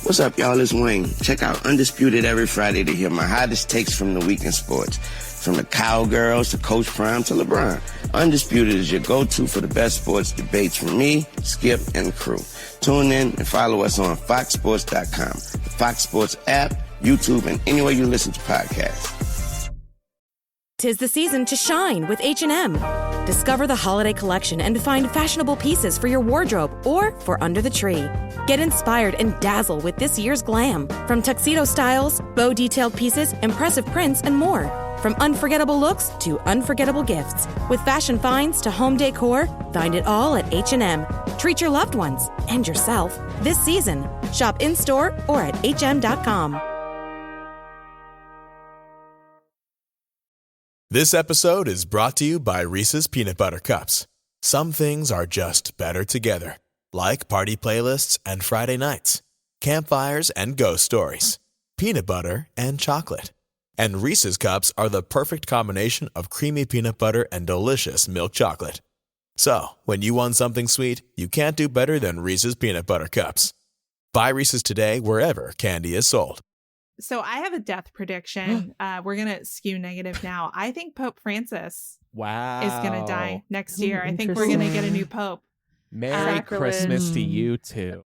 What's up, y'all? It's Wayne. Check out Undisputed every Friday to hear my hottest takes from the week in sports. From the Cowgirls to Coach Prime to LeBron. Undisputed is your go-to for the best sports debates from me, Skip, and the crew. Tune in and follow us on foxsports.com, the Fox Sports app, YouTube, and anywhere you listen to podcasts. 'Tis the season to shine with H&M. Discover the holiday collection and find fashionable pieces for your wardrobe or for under the tree. Get inspired and dazzle with this year's glam. From tuxedo styles, bow detailed pieces, impressive prints, and more. From unforgettable looks to unforgettable gifts. With fashion finds to home decor, find it all at H&M. Treat your loved ones and yourself this season. Shop in-store or at hm.com. This episode is brought to you by Reese's Peanut Butter Cups. Some things are just better together, like party playlists and Friday nights, campfires and ghost stories, peanut butter and chocolate. And Reese's Cups are the perfect combination of creamy peanut butter and delicious milk chocolate. So, when you want something sweet, you can't do better than Reese's Peanut Butter Cups. Buy Reese's today wherever candy is sold. So I have a death prediction. We're going to skew negative now. I think Pope Francis is going to die next year. I think we're going to get a new pope. Merry Christmas to you too.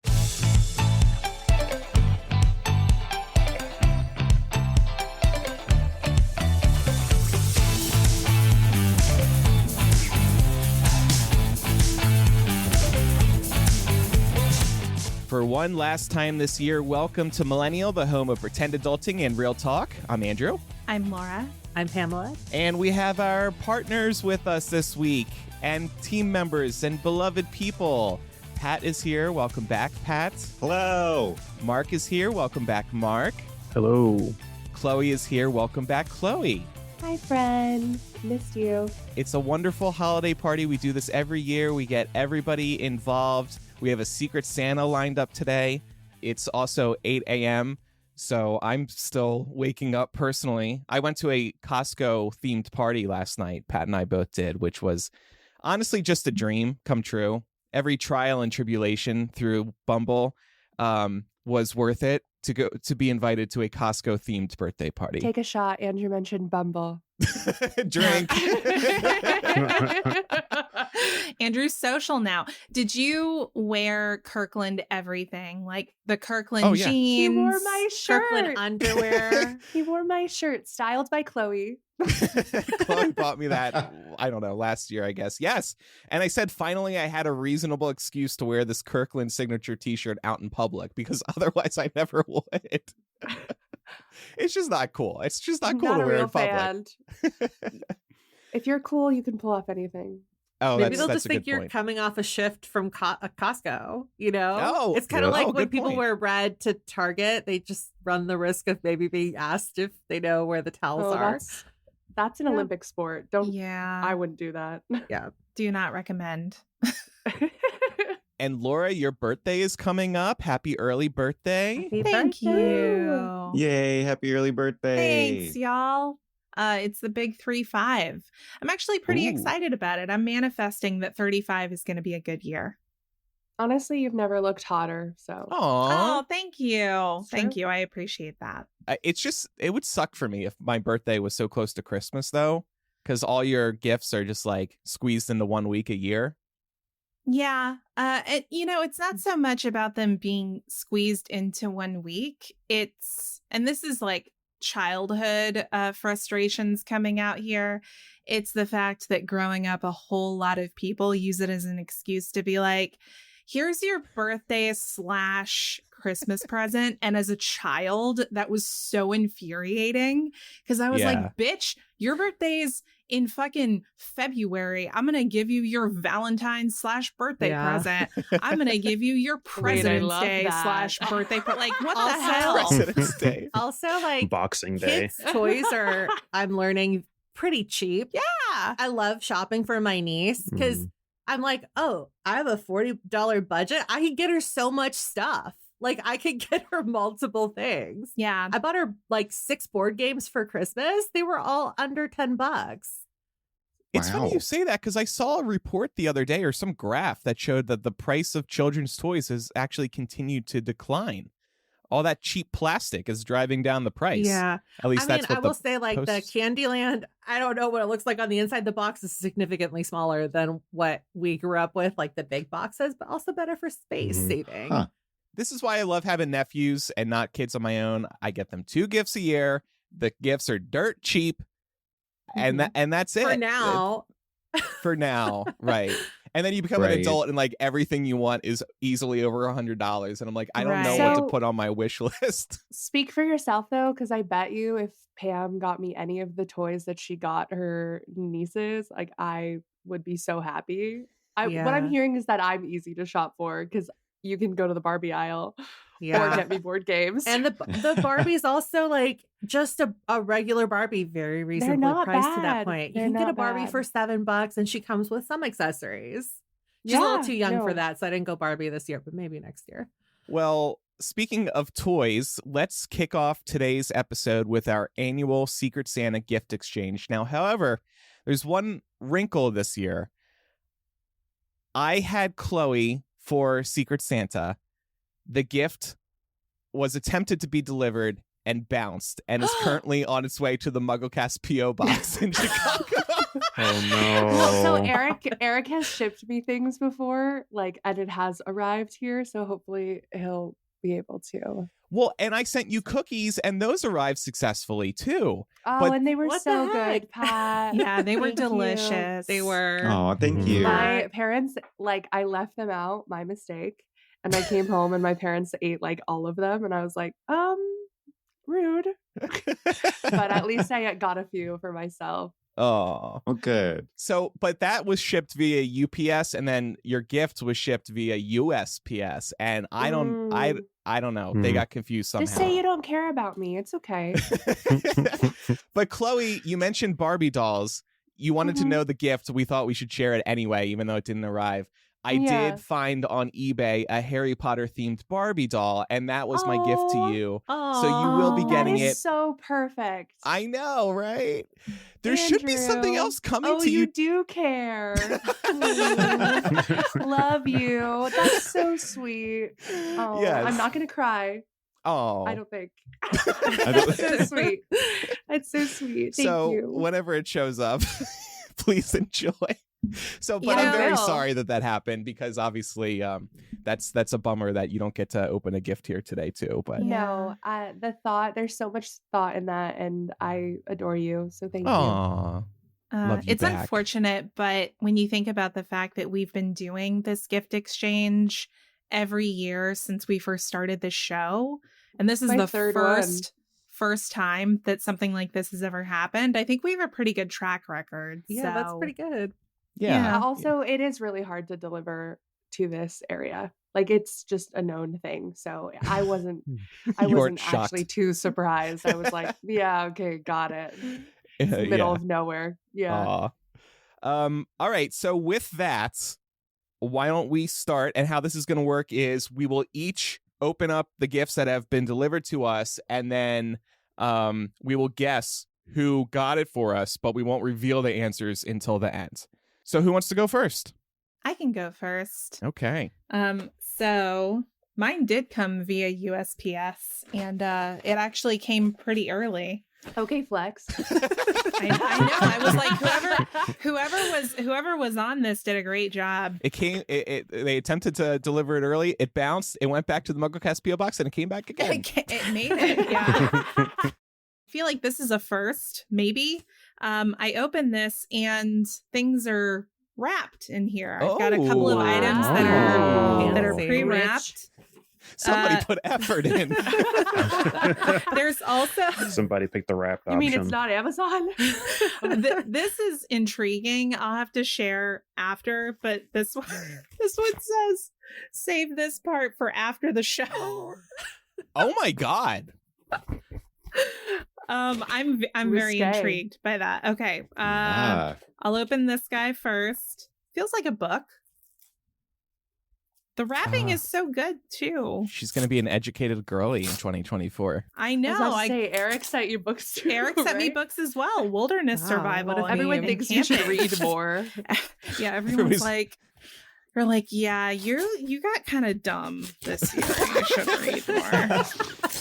For one last time this year, welcome to Millennial, the home of pretend adulting and real talk. I'm Andrew. I'm Laura. I'm Pamela. And we have our partners with us this week and team members and beloved people. Pat is here. Welcome back, Pat. Hello. Marc is here. Welcome back, Marc. Hello. Chloé is here. Welcome back, Chloé. Hi, friend. Missed you. It's a wonderful holiday party. We do this every year. We get everybody involved. We have a Secret Santa lined up today. It's also 8 a.m., so I'm still waking up personally. I went to a Costco-themed party last night, Pat and I both did, which was honestly just a dream come true. Every trial and tribulation through Bumble was worth it to be invited to a Costco-themed birthday party. Take a shot. Andrew mentioned Bumble. Drink. Andrew's social now. Did you wear Kirkland everything? Like the Kirkland jeans? He wore my shirt. Kirkland underwear? He wore my shirt, styled by Chloé. Chloé bought me that, I don't know, last year, I guess. Yes. And I said, finally, I had a reasonable excuse to wear this Kirkland signature t-shirt out in public because otherwise I never would. It's just not cool. It's just not cool to wear in public. If you're cool, you can pull off anything. Oh, maybe they'll that's just think you're coming off a shift from Costco, you know? Oh, it's kind of like when people point. wear red to Target, they just run the risk of maybe being asked if they know where the towels are. That's an Olympic sport. I wouldn't do that. Yeah. Do not recommend. And Laura, your birthday is coming up. Happy early birthday. Thank you. Yay, happy early birthday. Thanks, y'all. It's the big 3-5. I'm actually pretty excited about it. I'm manifesting that 35 is going to be a good year. Honestly, you've never looked hotter. So. Oh, thank you. Thank you. I appreciate that. It would suck for me if my birthday was so close to Christmas, though, because all your gifts are just like squeezed into 1 week a year. Yeah. It's not so much about them being squeezed into 1 week. And this is like childhood frustrations coming out here. It's the fact that growing up, a whole lot of people use it as an excuse to be like, here's your birthday / Christmas present. And as a child, that was so infuriating because I was like, bitch, your birthday's in fucking February. I'm going to give you your Valentine's / birthday present. I'm going to give you your President's Day / birthday. But like, what the hell? President's Day. Also, like Boxing Day. Kids' toys are, I'm learning, pretty cheap. Yeah. I love shopping for my niece because I'm like, oh, I have a $40 budget. I can get her so much stuff. Like, I could get her multiple things. Yeah. I bought her like 6 board games for Christmas. They were all under $10. It's funny you say that because I saw a report the other day or some graph that showed that the price of children's toys has actually continued to decline all that cheap plastic is driving down the price. Yeah. At least that's what I will say, like, the posts- Candyland, I don't know what it looks like on the inside. The box is significantly smaller than what we grew up with, like the big boxes, but also better for space saving. Huh. This is why I love having nephews and not kids on my own. I get them 2 gifts a year. The gifts are dirt cheap, and that's it. For now. For now, right. And then you become an adult and like everything you want is easily over $100. And I'm like, I don't know what to put on my wish list. Speak for yourself though, because I bet you if Pam got me any of the toys that she got her nieces, like I would be so happy. What I'm hearing is that I'm easy to shop for because you can go to the Barbie aisle or get me board games. And the Barbie's also like just a regular Barbie, very reasonably priced to that point. You can get a Barbie for $7 and she comes with some accessories. She's a little too young for that, so I didn't go Barbie this year, but maybe next year. Well, speaking of toys, let's kick off today's episode with our annual Secret Santa gift exchange. Now, however, there's one wrinkle this year. I had Chloé for Secret Santa. The gift was attempted to be delivered and bounced and is currently on its way to the MuggleCast P.O. box in Chicago. Oh no. Well, so Eric has shipped me things before, like, and it has arrived here, so hopefully he'll be able to. Well, and I sent you cookies and those arrived successfully too. Oh, and they were so good, Pat. Yeah, they were delicious. They were. Oh, thank you. My parents, like, I left them out, my mistake. And I came home and my parents ate like all of them. And I was like, rude. But at least I got a few for myself. Oh, good. So, but that was shipped via UPS, and then your gift was shipped via USPS, and I don't know. They got confused somehow. Just say you don't care about me. It's okay. But Chloé, you mentioned Barbie dolls. You wanted to know the gift. We thought we should share it anyway, even though it didn't arrive. I did find on eBay a Harry Potter themed Barbie doll, and that was my gift to you. So you will be getting that is it. So perfect. I know, right? There should be something else coming to you. You do care. Love you. That's so sweet. Oh, yes. I'm not gonna cry. Oh, I don't think. That's so sweet. That's so sweet. Thank you. Whenever it shows up, please enjoy. So, but I'm very sorry that happened because obviously that's a bummer that you don't get to open a gift here today too. But no, there's so much thought in that, and I adore you. So thank you. Love you it's back. Unfortunate, but when you think about the fact that we've been doing this gift exchange every year since we first started the show, and this is the first time that something like this has ever happened, I think we have a pretty good track record. Yeah, that's pretty good. Yeah. Also, it is really hard to deliver to this area. Like, it's just a known thing. So I wasn't actually too surprised. I was like, yeah, okay, got it. Middle of nowhere. Yeah. All right. So with that, why don't we start? And how this is going to work is we will each open up the gifts that have been delivered to us, and then we will guess who got it for us, but we won't reveal the answers until the end. So who wants to go first? I can go first. Okay. So mine did come via USPS, and it actually came pretty early. Okay, flex. I know. I was like, whoever was on this did a great job. It came. They attempted to deliver it early. It bounced. It went back to the MuggleCast P.O. box, and it came back again. It made it. Yeah. I feel like this is a first, maybe. I opened this and things are wrapped in here. I've got a couple of items that are pre-wrapped. Somebody put effort in. There's also somebody picked the wrap option. You mean it's not Amazon? This is intriguing. I'll have to share after, but this one says save this part for after the show. Oh my god. I'm very intrigued by that. Okay. I'll open this guy first. Feels like a book. The wrapping is so good too. She's going to be an educated girly in 2024. I know. I say Eric sent you books too. Eric sent me books as well. Wilderness survival. Everyone thinks you should read more. Yeah, everyone's like, You're like, yeah, you got kind of dumb this year. You should read more.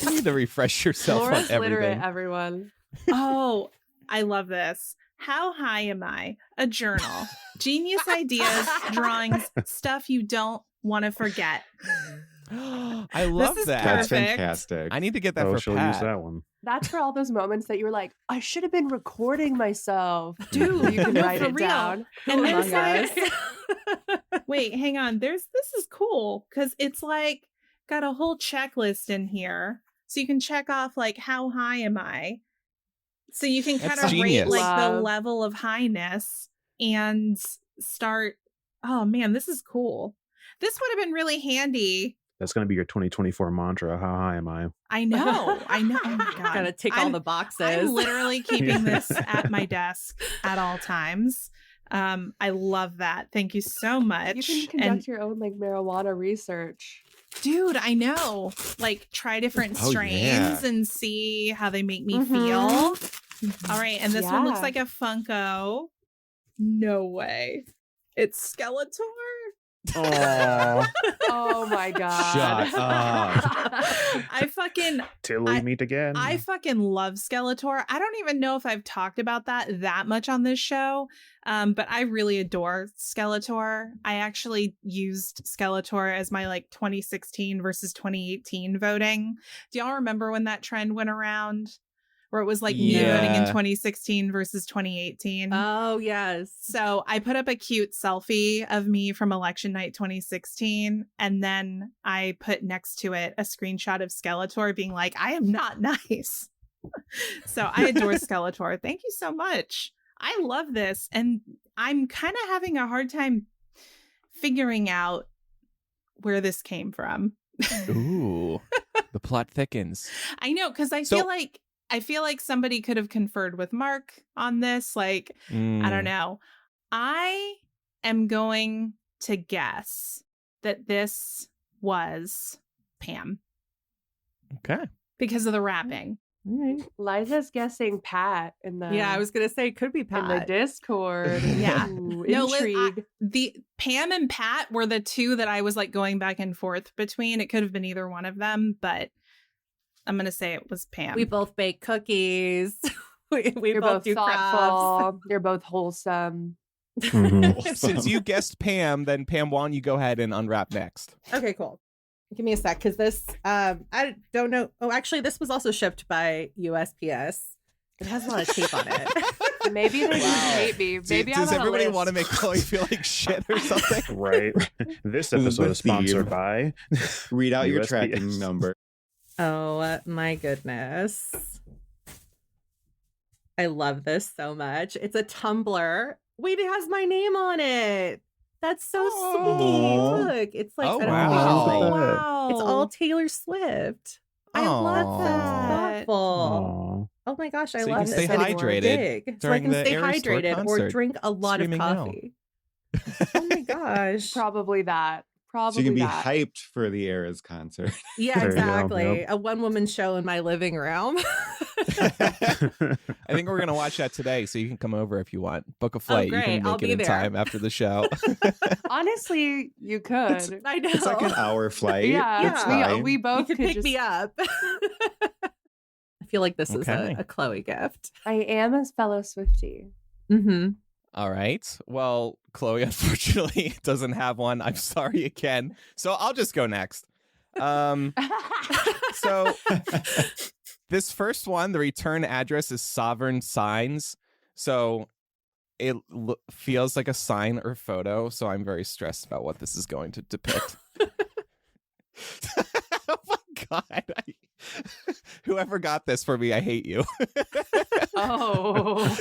You need to refresh yourself Laura's on everything. literate, everyone. Oh, I love this. How high am I? A journal. Genius ideas, drawings, stuff you don't want to forget. I love is that. That's Perfect. fantastic. I need to get that Oh, for she'll Pat. use that one. That's for all those moments that you were like, I should have been recording myself. Dude, You can no, write for it real. down. And Who there's among us? Wait, hang on. This is cool because it's like got a whole checklist in here. So you can check off like how high am I? So you can kind That's of rate genius. like the Love. level of highness and start. Oh man, this is cool. This would have been really handy. That's going to be your 2024 mantra. How high am I? I know. Oh my god. Gotta tick all I'm- the boxes. I'm literally keeping this at my desk at all times. I love that. Thank you so much. You can conduct your own like marijuana research. Dude, I know. Like try different Oh, strains yeah. and see how they make me Mhm. feel. All right, and this one looks Yeah. like a Funko. No way. It's Skeletor. Oh, Oh my god. Shut up. I fucking till we meet again. I fucking love Skeletor. I don't even know if I've talked about that much on this show, but I really adore Skeletor. I actually used Skeletor as my like 2016 versus 2018 voting. Do y'all remember when that trend went around? Where it was like me voting in Yeah. 2016 versus 2018. Oh, yes. So I put up a cute selfie of me from election night 2016. And then I put next to it a screenshot of Skeletor being like, I am not nice. So I adore Skeletor. Thank you so much. I love this. And I'm kind of having a hard time figuring out where this came from. Ooh, the plot thickens. I know, because I feel like somebody could have conferred with Marc on this. Like, I don't know. I am going to guess that this was Pam Okay. because of the wrapping. Liza's guessing Pat in the Yeah, I was gonna say it could be in the Pat. Discord. Yeah. Ooh, No, Liz, intrigue. the Pam and Pat were the two that I was like going back and forth between. It could have been either one of them, but I'm gonna say it was Pam. We both bake cookies. we You're both both do crafts. thoughtful. You're both wholesome. Mhm. Since you guessed Pam, then Pam, why don't you go ahead and unwrap next? Okay, cool. Give me a sec, because this I don't know. Oh, actually, this was also shipped by USPS. It has a lot of tape on it. Maybe they Wow. hate me. Maybe I'm Does on a everybody list. want to make Chloe feel like shit or something? Right. This This is episode the is sponsored theme. by Read out your USPS. tracking number. Oh my goodness. I love this so much. It's a tumbler. Wait, it has my name on it. That's so Aw. sweet. Look, it's like Oh, I don't wow. know, it's like- wow. it's all Taylor Swift. I Aw. love that. Thoughtful. Aw. Oh my gosh, I So you love can this. stay And it's hydrated big, so I during can the stay Eras Tour hydrated or concert. drink a lot of Screaming no. coffee. Oh my gosh. Probably that. So Probably you can be that. hyped for the Eras concert. Yeah, There you go, exactly. yep. A one-woman show in my living room. I think we're gonna watch that today, so you can come over if you want. Book a flight. You great. can I'll make it be in there. time after the show. Honestly, you could. I know. It's like an hour flight. Yeah, It's Yeah. fine. we You both could could pick just. me up. I feel like this is Okay. a Chloe gift. I am a fellow Swiftie. Mm-hmm. All right. Well, Chloe unfortunately doesn't have one. I'm sorry again. So I'll just go next. So this first one, the return address is Sovereign Signs. So it feels like a sign or photo. So I'm very stressed about what this is going to depict. Oh my God. Whoever got this for me, I hate you. Oh.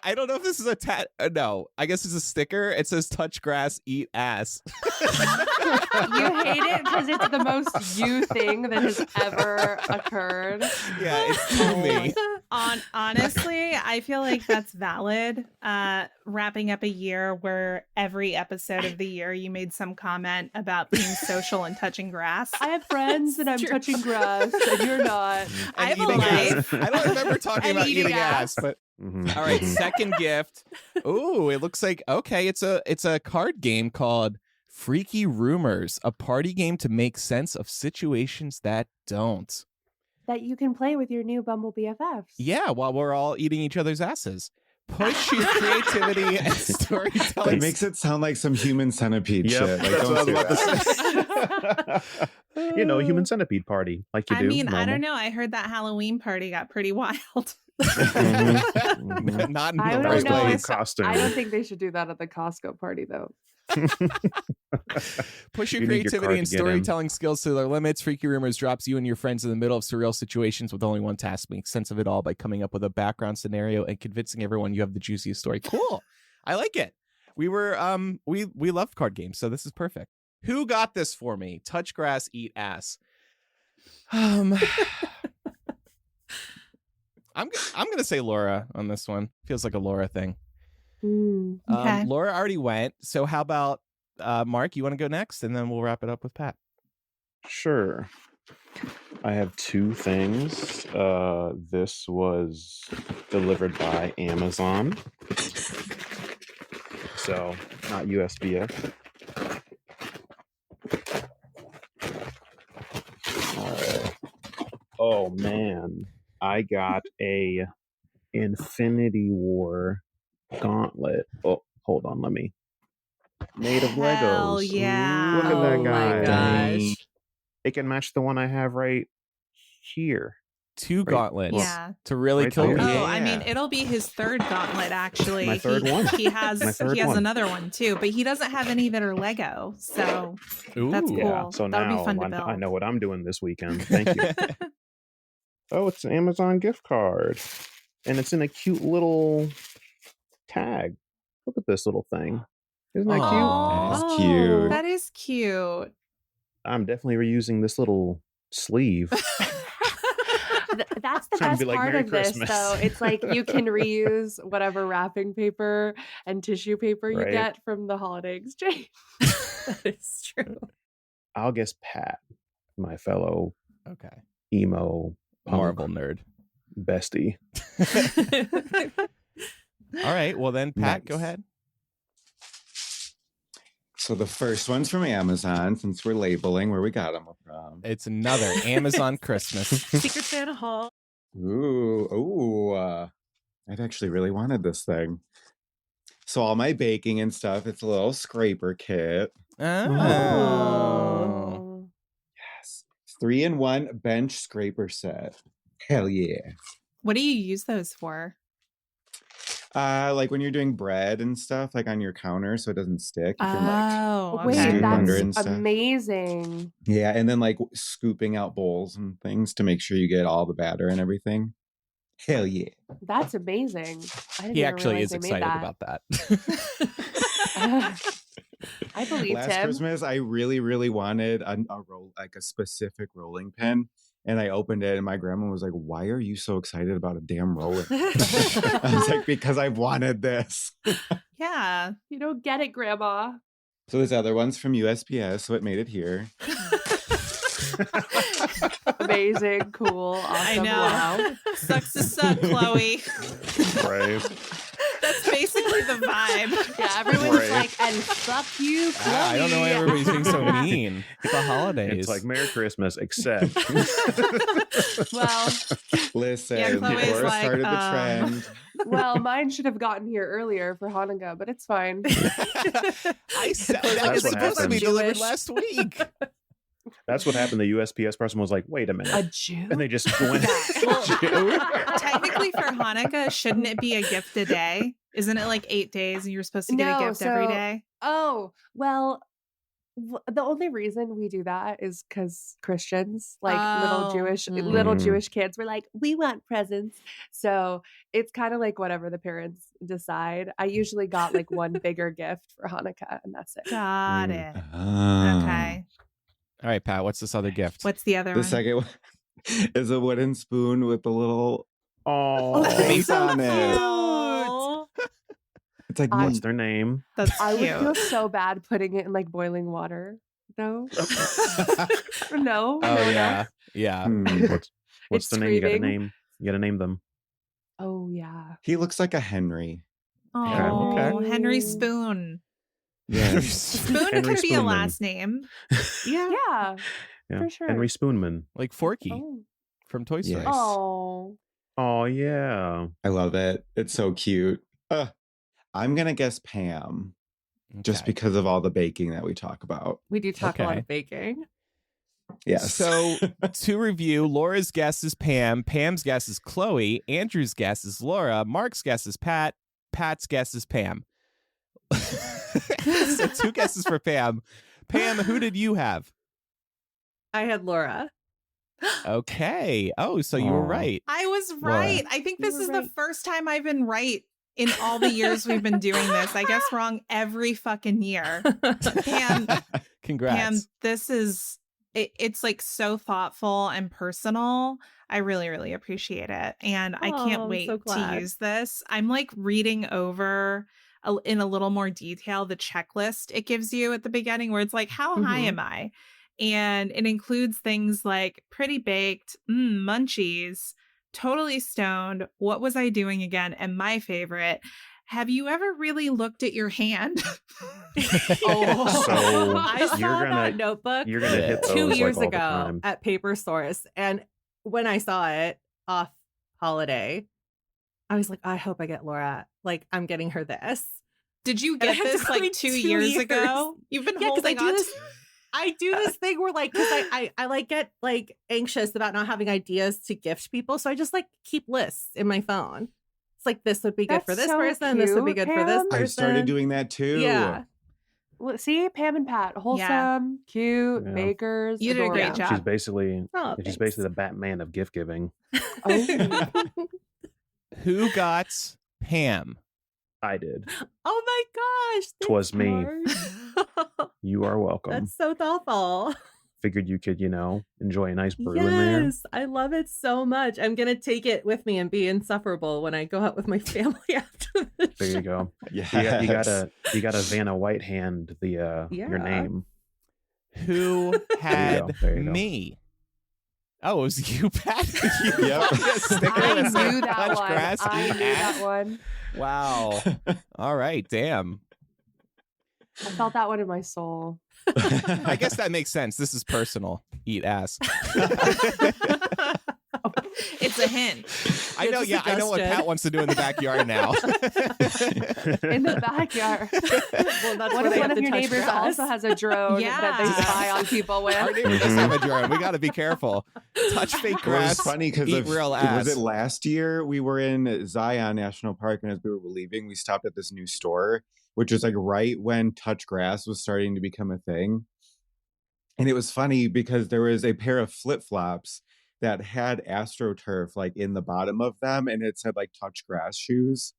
I don't know if this is a no, I guess it's a sticker. It says touch grass, eat ass. You hate it because it's the most you thing that has ever occurred. Yeah, it's to me. Honestly, I feel like that's valid. Wrapping up a year where every episode of the year you made some comment about being social and touching grass. I have friends and I'm True. touching grass and you're not. I have a eating ass. life. I don't remember talking And about eating eating ass, but Mhm. all right, second gift. Ooh, it looks like okay, it's a card game called Freaky Rumors, a party game to make sense of situations that don't. That you can play with your new Bumble BFFs. Yeah, while we're all eating each other's asses. Push your creativity and storytelling. It makes it sound like some human centipede Yep, shit. Like, that's don't what I was say about that. to say. Human centipede party, like you I do. mean, I normal. don't know. I heard that Halloween party got pretty wild. Mhm. Not in I the don't right know. way. costume. I don't think they should do that at the Costco party, though. Push your You need your creativity card and to get in. storytelling skills to their limits. Freaky Rumors drops you and your friends in the middle of surreal situations with only one task: make sense of it all by coming up with a background scenario and convincing everyone you have the juiciest story. Cool. I like it. We were we love card games, so this is perfect. Who got this for me? Touch grass, eat ass. I'm gonna say Laura on this one. Feels like a Laura thing. Okay. Laura already went, so how about Mark? You want to go next, and then we'll wrap it up with Pat. Sure. I have two things. This was delivered by Amazon. So, not USPS. Alright. Oh man. I got a Infinity War gauntlet. Oh, hold on, let me. Made of Hell Legos. yeah. Look at that Oh guy. my gosh. It can match the one I have right here. Two Right. gauntlets Yeah. to really Right kill there. people. Oh, I mean, it'll be his third gauntlet. Actually, My third one. He has My third he has one. another one too, but he doesn't have any that are Lego. So that's Ooh. cool. Yeah, so That'll now be fun to I build. know what I'm doing this weekend. Thank you. Oh, it's an Amazon gift card. And it's in a cute little tag. Look at this little thing. Isn't that cute? Aw. That is cute. That is cute. I'm definitely reusing this little sleeve. That's the Trying to best be like, part "Merry of this, Christmas." though. It's like you can reuse whatever wrapping paper and tissue paper you Right. get from the holiday exchange. That is true. I'll guess Pat, my fellow Okay. emo punk Marvel nerd. bestie. All right. Well, then, Pat, go Nice. ahead. So the first one's from Amazon, since we're labeling where we got them from. It's another Amazon Christmas. Secret Santa haul. Ooh. I've actually really wanted this thing. So all my baking and stuff, it's a little scraper kit. Oh. Yes. 3-in-1 bench scraper set. Hell yeah. What do you use those for? Like when you're doing bread and stuff, like on your counter, so it doesn't stick. You can Oh, Wait, scoop under and that's stuff. amazing. yeah, and then like scooping out bowls and things to make sure you get all the batter and everything. Hell yeah. That's amazing. I didn't He even actually realize is they made excited that. about that. I believe Last him. Christmas, I really, really wanted a roll, like a specific rolling pin. And I opened it, and my grandma was like, "Why are you so excited about a damn roller?" I was like, "Because I wanted this." Yeah. You don't get it, Grandma. So this other one's from USPS, so it made it here. Amazing, cool, awesome. I know. Wow. Sucks to suck, Chloe. Right. That's basically the vibe. Yeah, everyone's Right. like, and fuck you, Chloe. I don't know why everybody's being so mean. It's the holidays. It's like Merry Christmas, except Well, Listen, Yeah, Chloe's Laura like, started the trend. well, mine should have gotten here earlier for Hanukkah, but it's fine. I said that That's was what supposed to be happens. delivered Jewish. last week. that's what happened. The USPS person was like, "Wait a minute," A Jew? and they just went. Well, technically for Hanukkah, shouldn't it be a gift a day? Isn't it like 8 days and you're supposed to get a No, gift every so- day? Oh, well, the only reason we do that is because Christians, like Oh. little Mm. Jewish kids, were like, we want presents. So it's kind of like whatever the parents decide. I usually got like one bigger gift for Hanukkah, and that's it. Got Mm. it. Oh. Okay. All right, Pat, what's this other gift? What's the other The one? second one is a wooden spoon with a little Oh, face on it. Aw, It's like what's their name? that's I would cute. feel so bad putting it in like boiling water. No, no. Oh no, yeah, no. yeah. What's It's the name? You gotta screaming. name. You gotta name them. Oh yeah. He looks like a Henry. Oh, okay. Henry Spoon. Yeah. Spoon Henry could be a Spoonman. last name. Yeah, Yeah. for sure. Henry Spoonman. Like Forky Oh. from Toy Story. Yes. Oh. Oh yeah. I love it. It's so cute. I'm going to guess Pam just Okay. because of all the baking that we talk about. We do talk a lot Okay. of baking. Yes. So to review, Laura's guess is Pam, Pam's guess is Chloe, Andrew's guess is Laura, Mark's guess is Pat, Pat's guess is Pam. So 2 guesses for Pam. Pam, who did you have? I had Laura. Okay. Oh, so you were Aw. right. I was right. I think this You were is right. the first time I've been right in all the years we've been doing this. I guess wrong every fucking year. Pam, Congrats. Pam, this is it's like so thoughtful and personal. I really, really appreciate it. And I can't I'm wait so to glad. use this. I'm like reading over in a little more detail the checklist it gives you at the beginning where it's like, how high am I? And it includes things like pretty baked, munchies, totally stoned, what was I doing again? And my favorite, have you ever really looked at your hand? Oh, So I saw you're gonna- that notebook You're gonna hit those 2 years like all the ago time. at Paper Source, and when I saw it off holiday, I was like, I hope I get Laura. Like, I'm getting her this. Did you And I get had to this wait like 2 2 years years. ago? You've been Yeah, because I holding do on this. to I do this thing where like, because I like get like anxious about not having ideas to gift people, so I just like keep lists in my phone. It's like, this would be good for That's this so person. This would be cute, good for this Pam. person. I started doing that too. Yeah. Well, see, Pam and Pat, wholesome, cute, Yeah. bakers. You did a great adorable. job. She's basically Oh, she's thanks. basically the Batman of gift giving. Oh. Who got Pam? I did. Oh my gosh. 'Twas thanks, me. Mark. You are welcome. That's so thoughtful. Figured you could, enjoy a nice brew in there. Yes, I love it so much. I'm gonna take it with me and be insufferable when I go out with my family after the There show. you go. Yes. You gotta Vanna White hand the your Yeah. name. Who had There you go. me? Oh, it was you, Pat? You Yep. bought me a sticker I that knew said that touch one. grass, I eat knew ass? that one. Wow. All right, damn. I felt that one in my soul. I guess that makes sense. This is personal. Eat ass. It's a hint. I know, It's a yeah, I know what suggestion. Pat wants to do in the backyard now. In the backyard. Well, that's What where if they one have of to your touch neighbors grass. also has a drone that they Yeah. spy on people Our with? neighbor does have a drone. We got to be careful. Touch fake It was grass. funny because eat real ass. was it last year we were in Zion National Park, and as we were leaving, we stopped at this new store, which was like right when touch grass was starting to become a thing. And it was funny because there was a pair of flip-flops that had AstroTurf like in the bottom of them, and it said like touch grass shoes.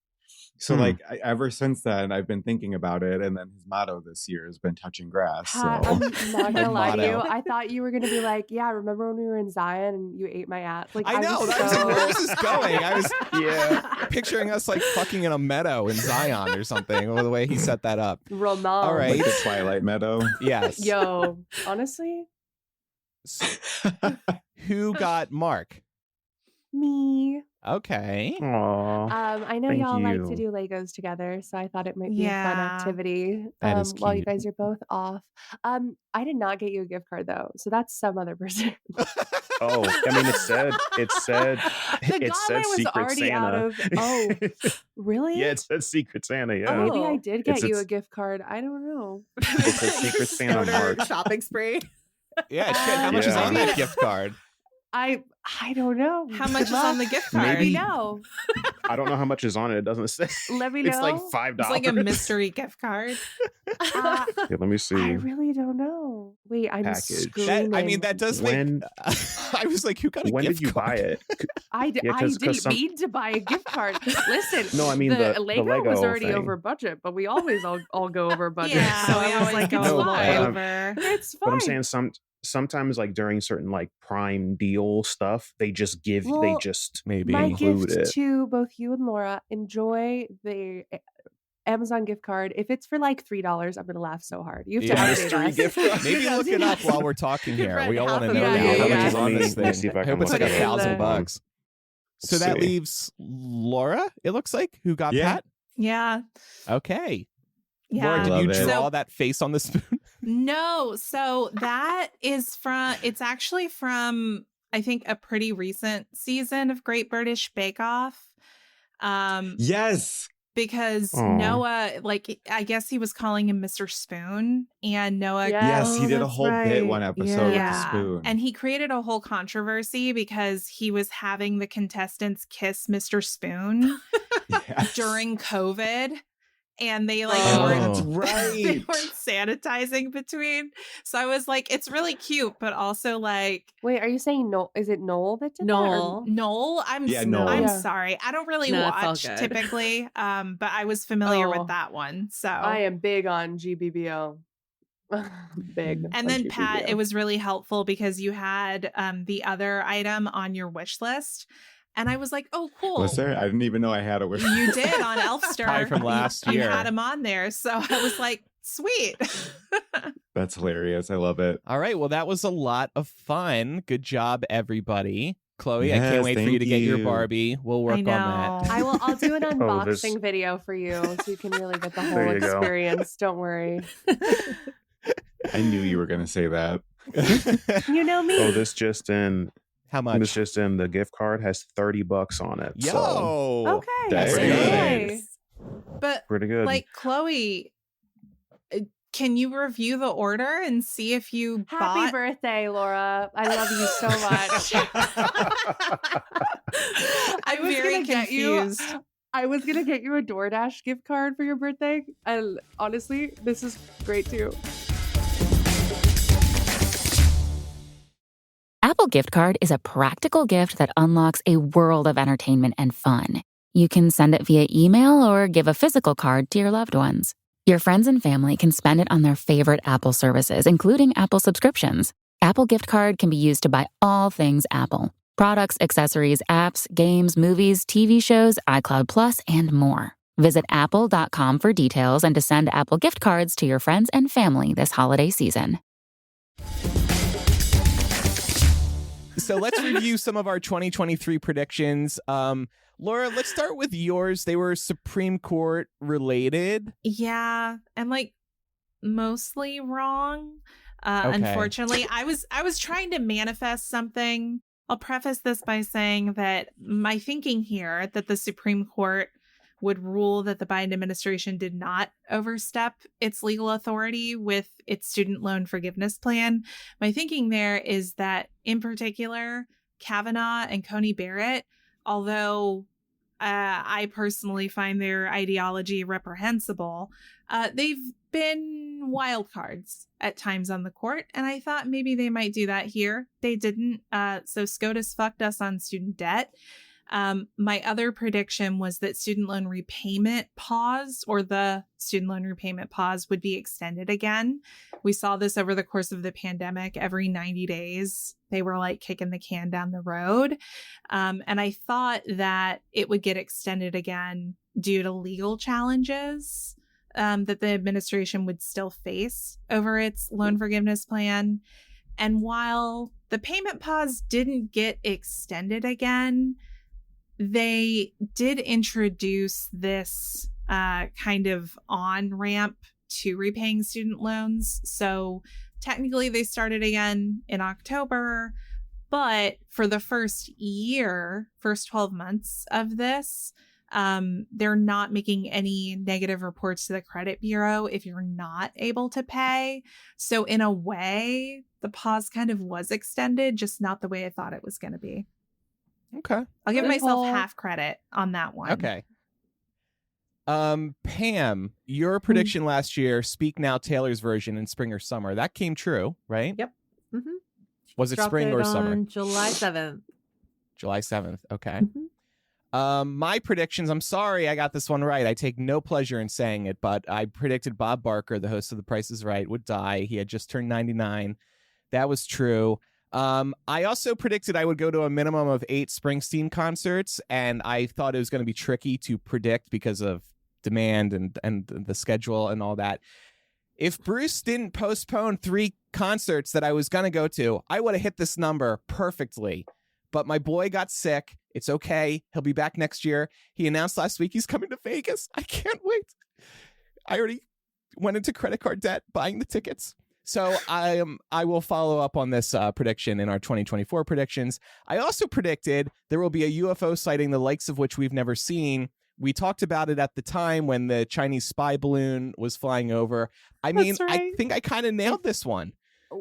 So like ever since then, I've been thinking about it, and then his motto this year has been touching grass. Pat, So I'm not My gonna lie to you. motto. I thought you were gonna be like, yeah, remember when we were in Zion and you ate my ass? Like, I know. was That was like, where is this going? I was Yeah. picturing us like fucking in a meadow in Zion or something, or the way he set that up. Ramon. All right. like the Twilight Meadow. Yes. Yo, honestly, Who got Mark? me. Okay. Aw. I know Thank y'all like to you. do Legos together, so I thought it might be a fun Yeah. activity. That is while you cute. guys are both off. I did not get you a gift card though, so that's some other person. Oh, I mean, it said the it said gauntlet was Secret already Santa. out of. Oh, really? Yeah, it said Secret Santa. Yeah. Maybe I Oh. did get It's- you a it's- gift card. I don't know. It's a Secret Santa Stoner March. shopping spree. Yeah, shit. How much is Yeah. on that gift card? I don't know. How much is on the gift card? Let me Maybe- know. I don't know how much is on it. It doesn't say. Let me know. It's like $5. It's like a mystery gift card. Uh, Yeah, let me see. I really don't know. Wait, I'm Package. screaming. I mean, that does When- make. I was like, who got a when gift did you card? buy it? I Yeah, 'cause didn't some- mean to buy a gift card. Listen, No, I mean the Lego Lego was already thing. over budget, but we always all go over budget. Yeah, so we I was always like, go it's a little fine. over. It's fine. But I'm saying sometimes like during certain like Prime deal stuff, they just give they Well, just Maybe. My include gift it. to both you and Laura: enjoy the Amazon gift card. If it's for like $3, I'm gonna laugh so hard. You have to Yeah. update Mystery us. gift card. Maybe look it up while we're talking You've here. read We all want to half know of now it. how Yeah, much is yeah. on this Let me thing. see if I I can hope it's like look it up. $1,000. So Let's that see. leaves Laura, it looks like, who got Yeah. Pat. Yeah. Okay. Yeah. Laura, did you Love it. draw that face on the spoon? No. So that is it's actually from, I think, a pretty recent season of Great British Bake Off. Yes. Because Noah, like, I guess he was calling him Mr. Spoon, and Noah. Yes, he did a whole bit one episode with the spoon. And he created a whole controversy because he was having the contestants kiss Mr. Spoon during COVID. And they that's right. They weren't sanitizing between. So I was like, it's really cute, but also like, wait, are you saying no? Is it Noel that did Noel? that? Noel? I'm sorry. I don't really watch typically, but I was familiar with that one. So I am big on GBBO. Big. And then Pat, it was really helpful because you had the other item on your wish list. And I was like, oh, cool. Was there? I didn't even know I had a wish list. You did on Elfster. Probably from last year. You had him on there. So I was like, sweet. That's hilarious. I love it. All right. Well, that was a lot of fun. Good job, everybody. Chloe, I Yes, can't wait for you to get your you. Barbie. We'll work on that. I'll do an unboxing video for you so you can really get the whole experience. Don't worry. I knew you were going to say that. You know me. Oh, this just in. How much? This just in. The gift card has $30 on it. Yo. So Okay. That's pretty nice. But pretty good. like, Chloe, can you review the order and see if you Happy birthday, Laura. I love you so much. I'm very confused. I was going to get you a DoorDash gift card for your birthday. And honestly, this is great too. Apple Gift Card is a practical gift that unlocks a world of entertainment and fun. You can send it via email or give a physical card to your loved ones. Your friends and family can spend it on their favorite Apple services, including Apple subscriptions. Apple Gift Card can be used to buy all things Apple: products, accessories, apps, games, movies, TV shows, iCloud Plus, and more. Visit apple.com for details and to send Apple Gift Cards to your friends and family this holiday season. So let's review some of our 2023 predictions. Laura, let's start with yours. They were Supreme Court related. Yeah, and like mostly wrong. Okay. Unfortunately, I was trying to manifest something. I'll preface this by saying that my thinking here that the Supreme Court would rule that the Biden administration did not overstep its legal authority with its student loan forgiveness plan. My thinking there is that, in particular, Kavanaugh and Coney Barrett, although I personally find their ideology reprehensible, they've been wild cards at times on the court, and I thought maybe they might do that here. They didn't. So SCOTUS fucked us on student debt. My other prediction was that student loan repayment pause, or the student loan repayment pause, would be extended again. We saw this over the course of the pandemic. Every 90 days, they were like kicking the can down the road. And I thought that it would get extended again due to legal challenges that the administration would still face over its loan forgiveness plan. And while the payment pause didn't get extended again, they did introduce this kind of on-ramp to repaying student loans. So technically they started again in October, but for the first 12 months of this, they're not making any negative reports to the credit bureau if you're not able to pay. So in a way, the pause kind of was extended, just not the way I thought it was going to be. Okay. I'll give myself half credit on that one. Okay. Pam, your prediction last year, Speak Now Taylor's version in spring or summer, that came true, right? Yep. Mm-hmm. Was it Dropped spring or on summer? July 7th. July 7th. Okay. Mm-hmm. My predictions, I'm sorry I got this one right. I take no pleasure in saying it, but I predicted Bob Barker, the host of The Price is Right, would die. He had just turned 99. That was true. I also predicted I would go to a minimum of 8 Springsteen concerts, and I thought it was going to be tricky to predict because of demand and the schedule and all that. If Bruce didn't postpone 3 concerts that I was going to go to, I would have hit this number perfectly. But my boy got sick. It's okay. He'll be back next year. He announced last week he's coming to Vegas. I can't wait. I already went into credit card debt buying the tickets. So I will follow up on this prediction in our 2024 predictions. I also predicted there will be a UFO sighting the likes of which we've never seen. We talked about it at the time when the Chinese spy balloon was flying over. I mean, right. I think I kind of nailed this one.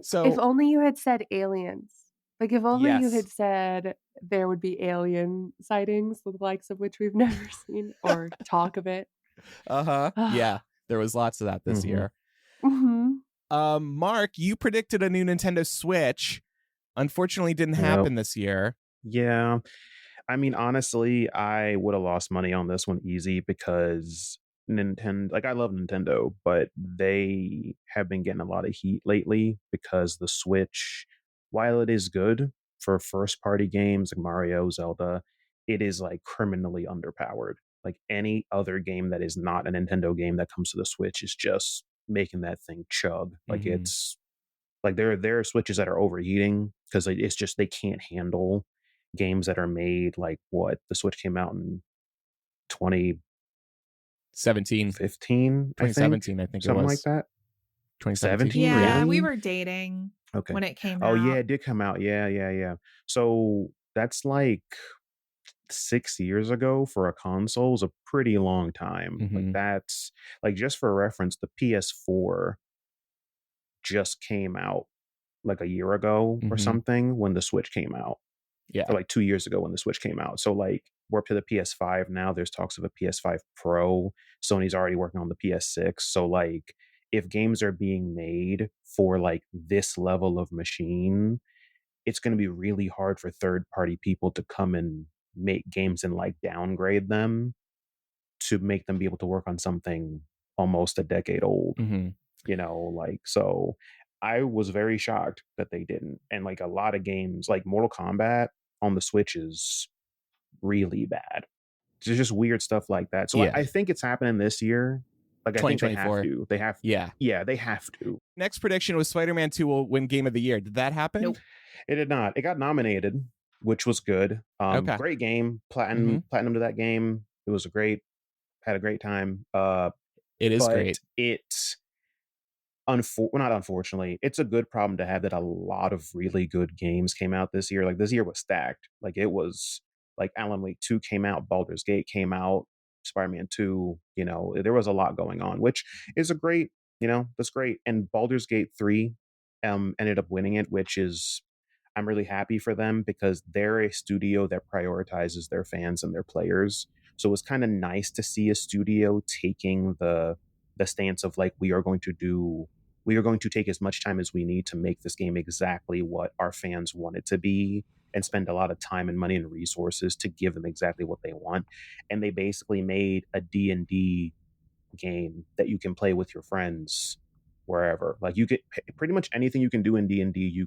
So if only you had said aliens. Like, if only you Yes. had said there would be alien sightings, the likes of which we've never seen, or talk of it. Yeah, there was lots of that this year. Mm-hmm. Mark, you predicted a new Nintendo Switch. Unfortunately, didn't happen this year. Yeah. I mean, honestly, I would have lost money on this one easy because Nintendo, like, I love Nintendo, but they have been getting a lot of heat lately because the Switch, while it is good for first party games like Mario, Zelda, it is like criminally underpowered. Like any other game that is not a Nintendo game that comes to the Switch is just making that thing chug. Like it's like there are Switches that are overheating because it's just they can't handle games that are made like what the Switch came out in 2017, 2017, I think something it was like that. 2017. Yeah, really? we were dating when it came out. Oh yeah, it did come out. Yeah. So that's like 6 years ago for a console is a pretty long time. Like that's like, just for reference, the PS4 just came out like a year ago or something when the Switch came out. Yeah. Or like 2 years ago when the Switch came out. So like we're up to the PS5 now. There's talks of a PS5 Pro. Sony's already working on the PS6. So like if games are being made for like this level of machine, it's going to be really hard for third party people to come and make games and like downgrade them to make them be able to work on something almost a decade old. You know, like, so I was very shocked that they didn't. And like a lot of games like Mortal Kombat on the Switch is really bad. There's just weird stuff like that. So I think it's happening this year. Like I think they have to. They have to. Yeah, they have to. Next prediction was Spider-Man 2 will win Game of the Year. Did that happen? Nope. It did not. It got nominated, which was good. Great game. Platinum to that game. It was had a great time. It is great. Not unfortunately, it's a good problem to have that a lot of really good games came out this year. Like this year was stacked. Like it was like Alan Wake 2 came out, Baldur's Gate came out, Spider-Man 2, you know, there was a lot going on, which is that's great. And Baldur's Gate 3 ended up winning it, which is, I'm really happy for them because they're a studio that prioritizes their fans and their players. So it was kind of nice to see a studio taking the stance of like, we are going to take as much time as we need to make this game exactly what our fans want it to be and spend a lot of time and money and resources to give them exactly what they want. And they basically made a D&D game that you can play with your friends wherever. Like you get pretty much anything you can do in D&D you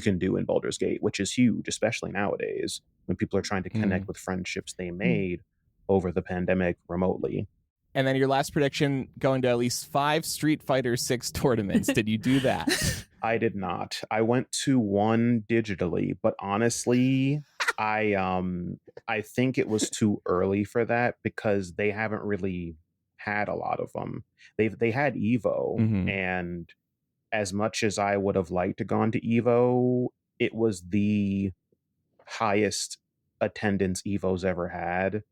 can do in Baldur's Gate, which is huge, especially nowadays when people are trying to connect with friendships they made over the pandemic remotely. And then your last prediction, going to at least 5 Street Fighter 6 tournaments. Did you do that? I did not. I went to one digitally, but honestly, I think it was too early for that because they haven't really had a lot of them. They had Evo, and as much as I would have liked to gone to Evo, it was the highest attendance Evo's ever had.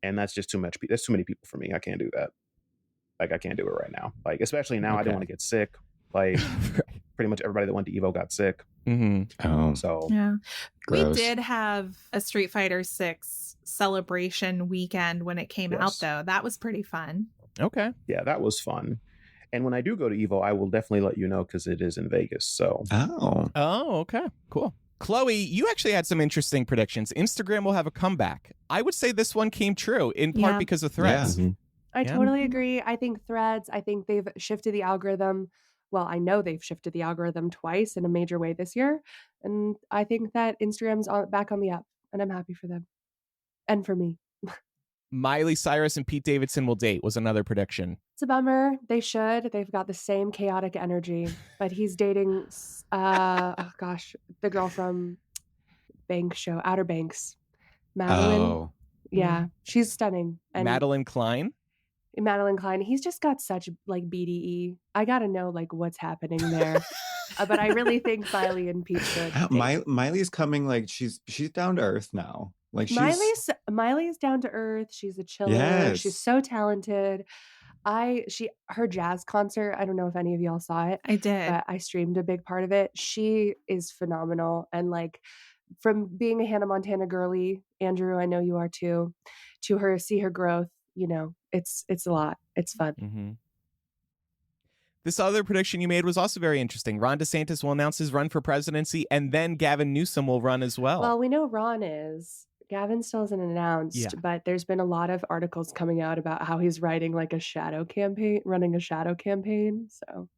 And that's just too much. That's too many people for me. I can't do that. Like, I can't do it right now. Like, especially now, I don't want to get sick. Like, pretty much everybody that went to Evo got sick. So, yeah. Gross. We did have a Street Fighter 6 celebration weekend when it came out, though. That was pretty fun. Okay. Yeah, that was fun. And when I do go to Evo, I will definitely let you know because it is in Vegas. So, Oh, okay. Cool. Chloe, you actually had some interesting predictions. Instagram will have a comeback. I would say this one came true in part because of Threads. Yeah. I totally agree. I think Threads, I think they've shifted the algorithm. Well, I know they've shifted the algorithm twice in a major way this year. And I think that Instagram's back on the up. And I'm happy for them. And for me. Miley Cyrus and Pete Davidson will date was another prediction. It's a bummer. They should. They've got the same chaotic energy. But he's dating, the girl from Outer Banks. Madeline. Oh. Yeah, she's stunning. And Madeline Klein? Madeline Klein, he's just got such like BDE. I gotta know like what's happening there. But I really think Miley and Pete should. Miley's coming like she's down to earth now. Like Miley's down to earth. She's a chiller. Yes. She's so talented. Her jazz concert, I don't know if any of y'all saw it. I did. But I streamed a big part of it. She is phenomenal. And like from being a Hannah Montana girly, Andrew, I know you are too, to see her growth, you know, it's a lot. It's fun. Mm-hmm. This other prediction you made was also very interesting. Ron DeSantis will announce his run for presidency, and then Gavin Newsom will run as well. Well, we know Ron is. Gavin still isn't announced, but there's been a lot of articles coming out about how he's running a shadow campaign. So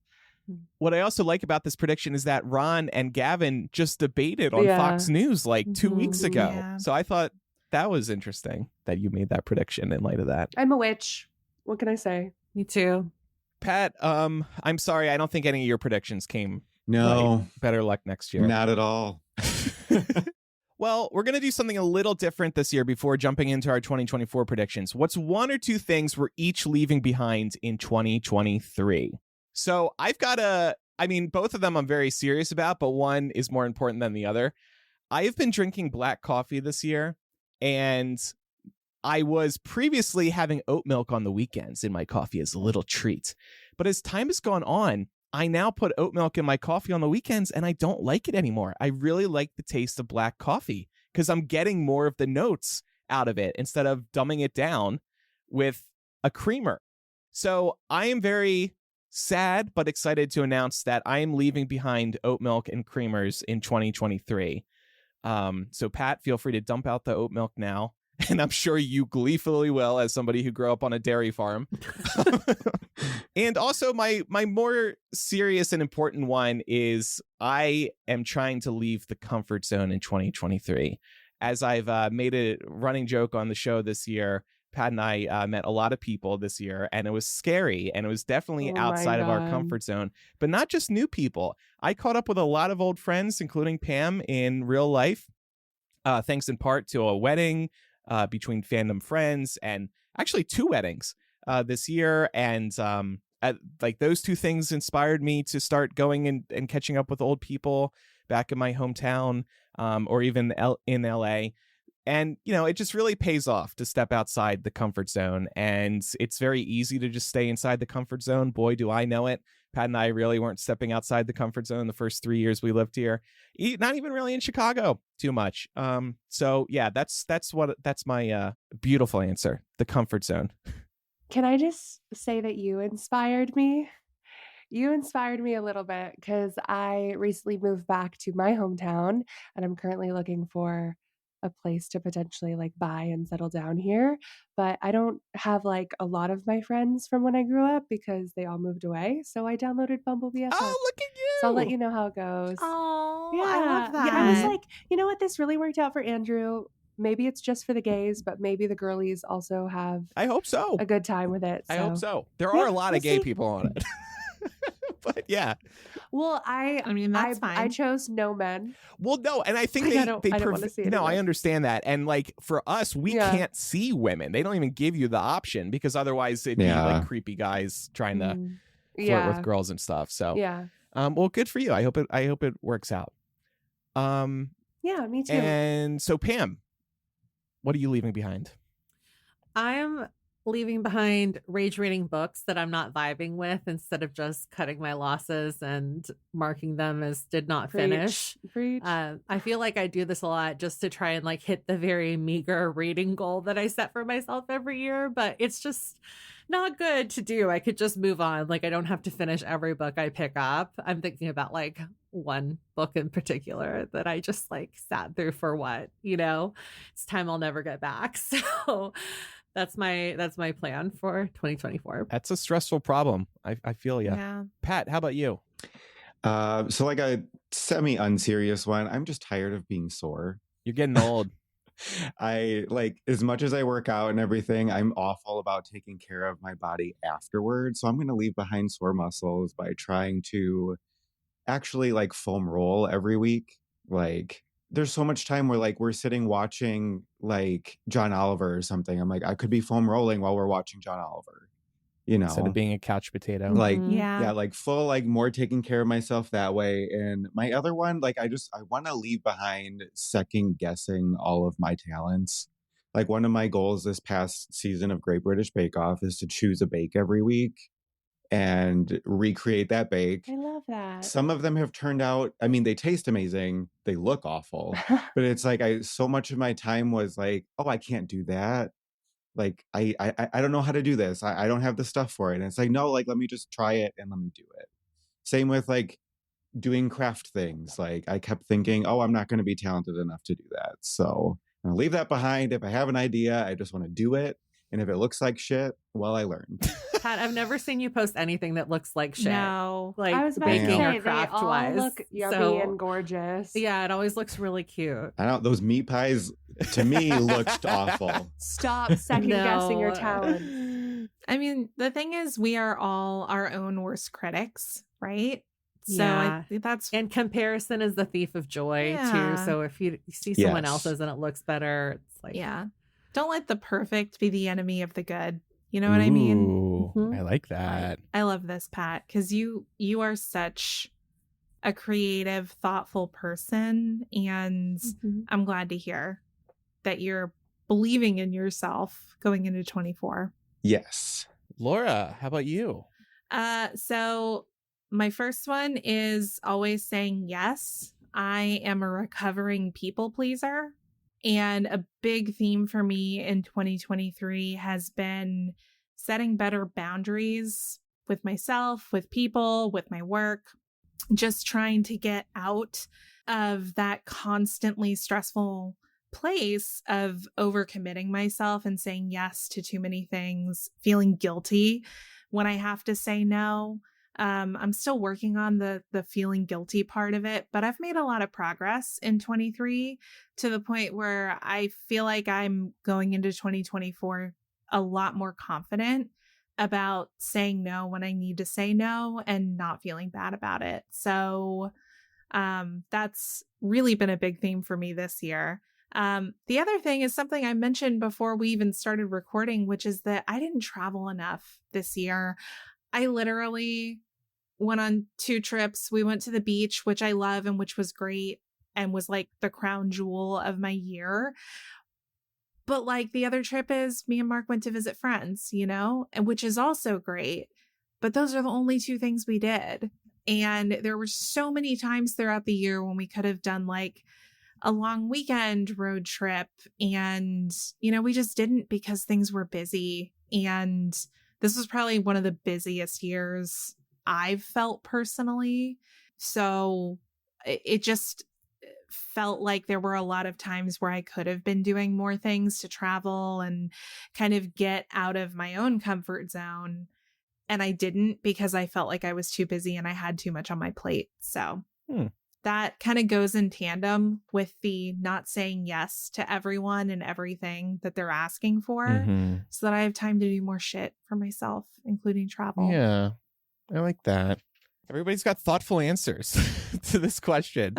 what I also like about this prediction is that Ron and Gavin just debated on Fox News like 2 weeks ago. Yeah. So I thought that was interesting that you made that prediction in light of that. I'm a witch. What can I say? Me too. Pat, I'm sorry. I don't think any of your predictions came. No. Right. Better luck next year. Not at all. Well, we're going to do something a little different this year before jumping into our 2024 predictions. What's one or two things we're each leaving behind in 2023? So I've got both of them I'm very serious about, but one is more important than the other. I have been drinking black coffee this year, and I was previously having oat milk on the weekends in my coffee as a little treat. But as time has gone on, I now put oat milk in my coffee on the weekends, and I don't like it anymore. I really like the taste of black coffee because I'm getting more of the notes out of it instead of dumbing it down with a creamer. So I am very sad but excited to announce that I am leaving behind oat milk and creamers in 2023. So Pat, feel free to dump out the oat milk now. And I'm sure you gleefully will, as somebody who grew up on a dairy farm. And also my more serious and important one is I am trying to leave the comfort zone in 2023. As I've made a running joke on the show this year, Pat and I met a lot of people this year, and it was scary, and it was definitely outside of our comfort zone. But not just new people. I caught up with a lot of old friends, including Pam, in real life, thanks in part to a wedding between fandom friends, and actually 2 weddings this year. And those 2 things inspired me to start going and catching up with old people back in my hometown, or even in LA. And, you know, it just really pays off to step outside the comfort zone. And it's very easy to just stay inside the comfort zone. Boy, do I know it. Pat and I really weren't stepping outside the comfort zone the first 3 years we lived here. Not even really in Chicago too much. So yeah, that's my beautiful answer. The comfort zone. Can I just say that you inspired me? You inspired me a little bit because I recently moved back to my hometown, and I'm currently looking for a place to potentially buy and settle down here. But I don't have a lot of my friends from when I grew up because they all moved away. So I downloaded Bumble BFF. Oh, look at you. So I'll let you know how it goes. Oh, yeah. I love that. Yeah, I was like, you know what? This really worked out for Andrew. Maybe it's just for the gays, but maybe the girlies also have I hope so. a good time with it. So. I hope so. There are a lot of gay people on it. But yeah. Well, that's fine. I chose no men. Well, no, and I think I don't want to see it. No, I understand that. And for us, we can't see women. They don't even give you the option because otherwise it'd be creepy guys trying to flirt with girls and stuff. So yeah. Well, good for you. I hope it works out. Yeah, me too. And so Pam, what are you leaving behind? I'm leaving behind rage reading books that I'm not vibing with instead of just cutting my losses and marking them as did not finish. Preach. I feel like I do this a lot just to try and hit the very meager reading goal that I set for myself every year, but it's just not good to do. I could just move on. I don't have to finish every book I pick up. I'm thinking about one book in particular that I just sat through for what, it's time I'll never get back. So that's my plan for 2024. That's a stressful problem. I feel you. Yeah. Pat, how about you? So a semi-unserious one. I'm just tired of being sore. You're getting old. I as much as I work out and everything, I'm awful about taking care of my body afterwards. So I'm going to leave behind sore muscles by trying to actually foam roll every week. There's so much time where we're sitting watching John Oliver or something. I'm I could be foam rolling while we're watching John Oliver. you know, instead of being a couch potato. like Yeah. like full, like more taking care of myself that way. And my other one, like I want to leave behind second guessing all of my talents. Like one of my goals this past season of Great British Bake Off is to choose a bake every week and recreate that bake. I love that. Some of them have turned out, I mean, they taste amazing, they look awful, but it's like so much of my time was like, oh, I can't do that. Like I don't know how to do this. I don't have the stuff for it. And it's like, no, like let me just try it and let me do it. Same with like doing craft things. Like I kept thinking, oh, I'm not going to be talented enough to do that. So I'm gonna leave that behind. If I have an idea, I just want to do it. And if it looks like shit, well, I learned. Pat, I've never seen you post anything that looks like shit. No. Like I was about to baking say, or they craft all wise. look yummy and gorgeous. Yeah, it always looks really cute. I don't. Those meat pies to me looked awful. Stop second guessing your No. talent. I mean, the thing is, we are all our own worst critics, right? So Yeah. I think that's And comparison is the thief of joy Yeah. too. So if you see someone Yes. else's and it looks better, it's like yeah. Don't let the perfect be the enemy of the good. You know what I mean? Ooh, Mhm. I like that. I love this, Pat, because you are such a creative, thoughtful person, and Mhm. I'm glad to hear that you're believing in yourself going into 24. Yes. Laura, how about you? So my first one is always saying yes. I am a recovering people pleaser. And a big theme for me in 2023 has been setting better boundaries with myself, with people, with my work, just trying to get out of that constantly stressful place of overcommitting myself and saying yes to too many things, feeling guilty when I have to say no. I'm still working on the feeling guilty part of it, but I've made a lot of progress in 23 to the point where I feel like I'm going into 2024 a lot more confident about saying no when I need to say no and not feeling bad about it. So that's really been a big theme for me this year. The other thing is something I mentioned before we even started recording, which is that I didn't travel enough this year. I literally went on 2 trips. We went to the beach, which I love and which was great and was like the crown jewel of my year. But like the other trip is me and Mark went to visit friends, you know, and which is also great. But those are the only 2 things we did. And there were so many times throughout the year when we could have done like a long weekend road trip. And, you know, we just didn't because things were busy. And this was probably one of the busiest years I've felt personally. So it just felt like there were a lot of times where I could have been doing more things to travel and kind of get out of my own comfort zone. And I didn't because I felt like I was too busy and I had too much on my plate. So that kind of goes in tandem with the not saying yes to everyone and everything that they're asking for so that I have time to do more shit for myself, including travel. Yeah, I like that. Everybody's got thoughtful answers to this question.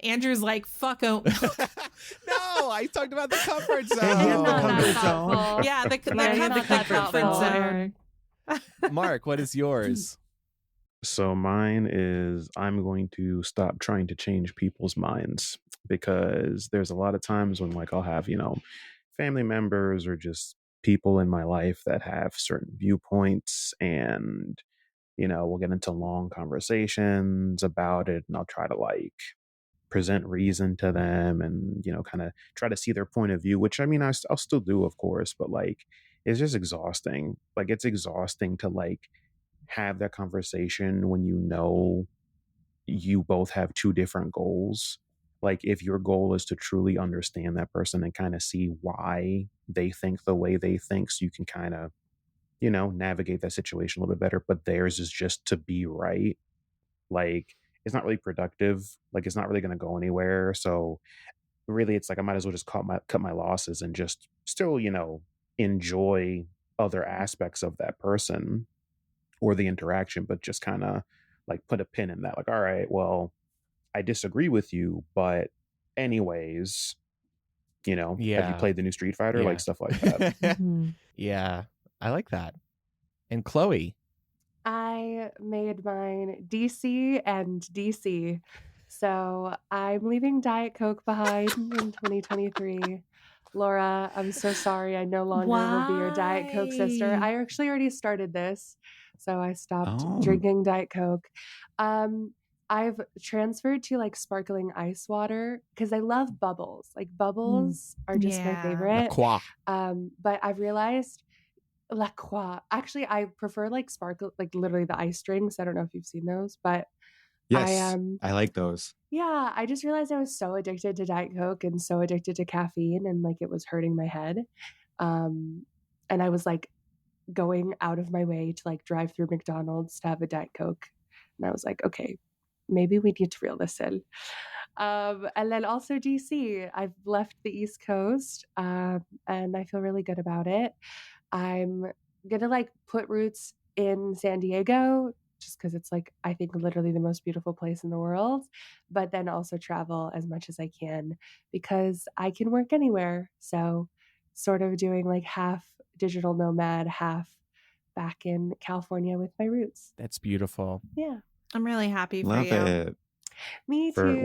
Andrew's like, fuck 'em. No, I talked about the comfort zone. It's not that thoughtful. Yeah, the Yeah, it's not that comfort thoughtful. zone. Mark, what is yours? So mine is I'm going to stop trying to change people's minds, because there's a lot of times when like I'll have, family members or just people in my life that have certain viewpoints, and we'll get into long conversations about it, and I'll try to like present reason to them and kind of try to see their point of view, which I mean I'll still do, of course, but like it's just exhausting. Like it's exhausting to like have that conversation when you both have 2 different goals. Like if your goal is to truly understand that person and kind of see why they think the way they think, so you can kind of navigate that situation a little bit better, but theirs is just to be right, like it's not really productive. Like it's not really going to go anywhere. So really it's like I might as well just cut my losses and just still enjoy other aspects of that person or the interaction, but just kind of like put a pin in that. Like, all right, well, I disagree with you, but anyways, have you played the new Street Fighter? Yeah. Like stuff like that. Yeah, I like that. And Chloe? I made mine DC and DC. So I'm leaving Diet Coke behind in 2023. Laura, I'm so sorry. I no longer will be your Diet Coke sister. I actually already started this. So I stopped drinking Diet Coke. I've transferred to like sparkling ice water because I love bubbles. Like bubbles are just my favorite. But I've realized La Croix. Actually, I prefer like sparkle, like literally the ice drinks. I don't know if you've seen those, but yes, I like those. Yeah, I just realized I was so addicted to Diet Coke and so addicted to caffeine, and like it was hurting my head. And I was like going out of my way to like drive through McDonald's to have a Diet Coke, and I was like, okay, maybe we need to reel this in. And then also DC. I've left the East Coast, and I feel really good about it. I'm gonna like put roots in San Diego just because it's like I think literally the most beautiful place in the world, but then also travel as much as I can because I can work anywhere. So sort of doing like half digital nomad, half back in California with my roots. That's beautiful. Yeah. I'm really happy for Love you. it. Me too.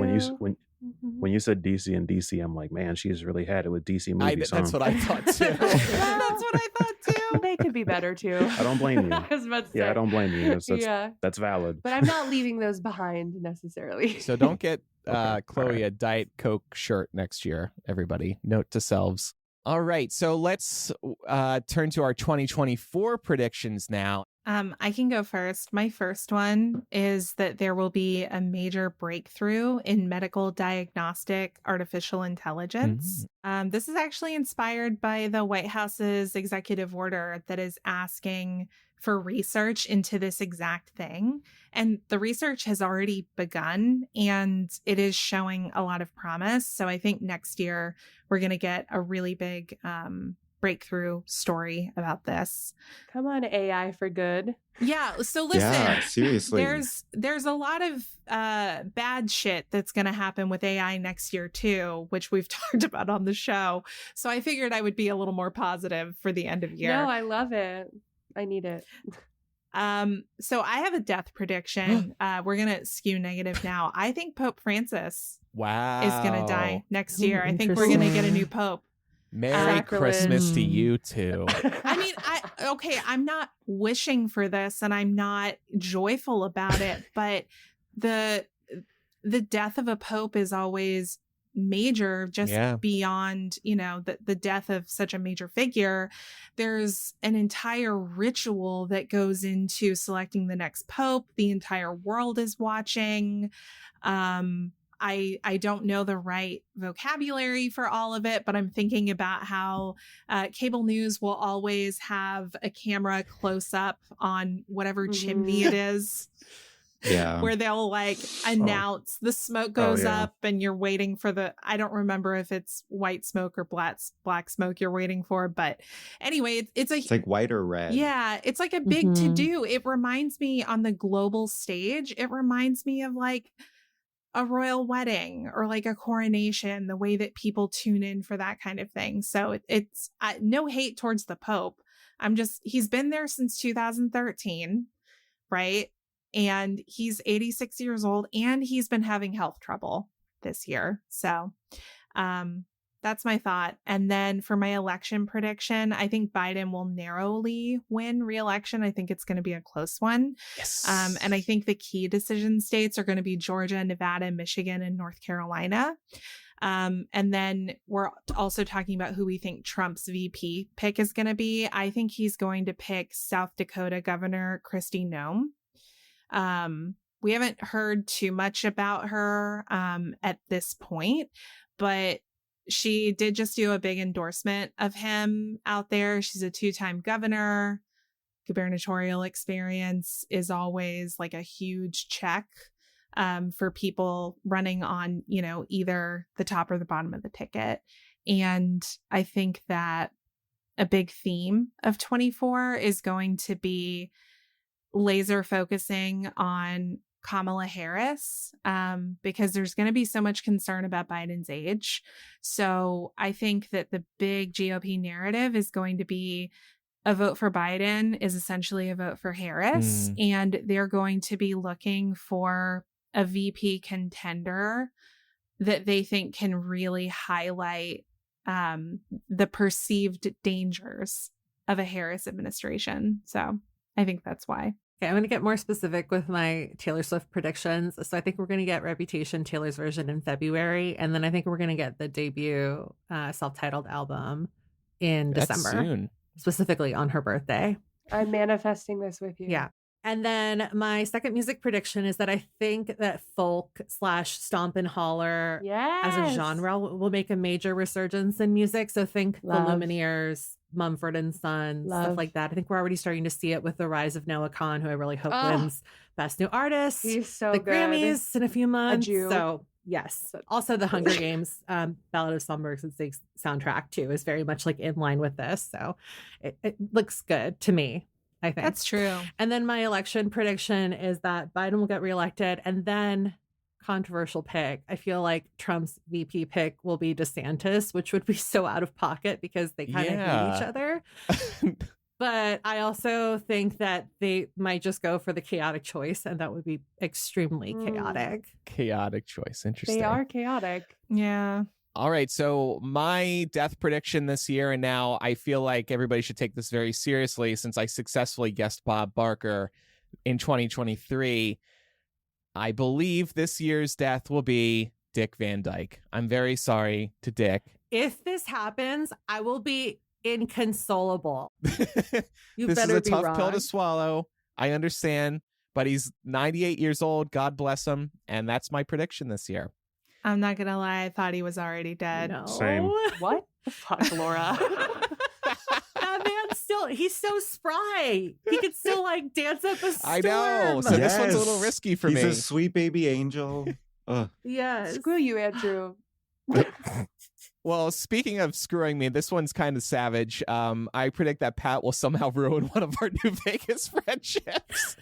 When you said DC and DC, I'm like, man, she's really had it with DC movies. That's what I thought too. That's what I thought too. They could be better too. I don't blame you. I don't blame you. That's valid. But I'm not leaving those behind necessarily. So don't get Chloe a Diet Coke shirt next year, everybody. Note to selves. All right, so let's turn to our 2024 predictions now. I can go first. My first one is that there will be a major breakthrough in medical diagnostic artificial intelligence. This is actually inspired by the White House's executive order that is asking for research into this exact thing. And the research has already begun and it is showing a lot of promise. So I think next year we're going to get a really big breakthrough story about this. Come on, AI for good. Yeah. So listen, seriously, there's a lot of bad shit that's going to happen with AI next year too, which we've talked about on the show. So I figured I would be a little more positive for the end of year. No, I love it. I need it. So I have a death prediction. We're going to skew negative now. I think Pope Francis is going to die next year. I think we're going to get a new Pope. Merry Christmas to you too. I mean, I'm not wishing for this and I'm not joyful about it, but the death of a pope is always major, just beyond, the death of such a major figure. There's an entire ritual that goes into selecting the next pope. The entire world is watching. I don't know the right vocabulary for all of it, but I'm thinking about how cable news will always have a camera close up on whatever chimney it is. Yeah. Where they'll like announce the smoke goes up and you're waiting for I don't remember if it's white smoke or black smoke you're waiting for. But anyway, it's like white or red. Yeah. It's like a big to do. It reminds me on the global stage. It reminds me of like a royal wedding or like a coronation, the way that people tune in for that kind of thing. So it's no hate towards the Pope. He's been there since 2013, right? And he's 86 years old and he's been having health trouble this year. So that's my thought. And then for my election prediction, I think Biden will narrowly win re-election. I think it's going to be a close one. Yes. And I think the key decision states are going to be Georgia, Nevada, Michigan, and North Carolina. And then we're also talking about who we think Trump's VP pick is going to be. I think he's going to pick South Dakota Governor Kristi Noem. We haven't heard too much about her at this point, but she did just do a big endorsement of him out there. She's a 2-time governor. Gubernatorial experience is always like a huge check for people running on, either the top or the bottom of the ticket. And I think that a big theme of 24 is going to be laser focusing on Kamala Harris, because there's going to be so much concern about Biden's age. So I think that the big GOP narrative is going to be a vote for Biden is essentially a vote for Harris, and they're going to be looking for a VP contender that they think can really highlight the perceived dangers of a Harris administration. So I think that's why. Okay, I'm going to get more specific with my Taylor Swift predictions. So I think we're going to get Reputation, Taylor's version in February. And then I think we're going to get the debut self-titled album in December. Soon. Specifically on her birthday. I'm manifesting this with you. Yeah. And then my second music prediction is that I think that folk / stomp and holler as a genre will make a major resurgence in music. So think the Lumineers, Mumford and Sons, stuff like that. I think we're already starting to see it with the rise of Noah Kahan, who I really hope wins Best New Artist. He's so the good. Grammys in a few months. A Jew. So yes. Also the Hunger Games Ballad of Songbirds and Snakes soundtrack too is very much like in line with this. So it looks good to me. I think That's true. And then my election prediction is that Biden will get reelected, and then controversial pick. I feel like Trump's VP pick will be DeSantis, which would be so out of pocket because they kind of hate each other. But I also think that they might just go for the chaotic choice, and that would be extremely chaotic. Chaotic choice. Interesting. They are chaotic. Yeah. All right. So my death prediction this year, and now I feel like everybody should take this very seriously since I successfully guessed Bob Barker in 2023. I believe this year's death will be Dick Van Dyke. I'm very sorry to Dick. If this happens, I will be inconsolable. You this better is a be tough wrong. pill to swallow. I understand, but he's 98 years old. God bless him. And that's my prediction this year. I'm not going to lie. I thought he was already dead. No. Same. What? Fuck, Laura. That man he's so spry. He could still like dance up a storm. I know. So this one's a little risky for me. He's a sweet baby angel. Ugh. Yes. Screw you, Andrew. Well, speaking of screwing me, this one's kind of savage. I predict that Pat will somehow ruin one of our New Vegas friendships.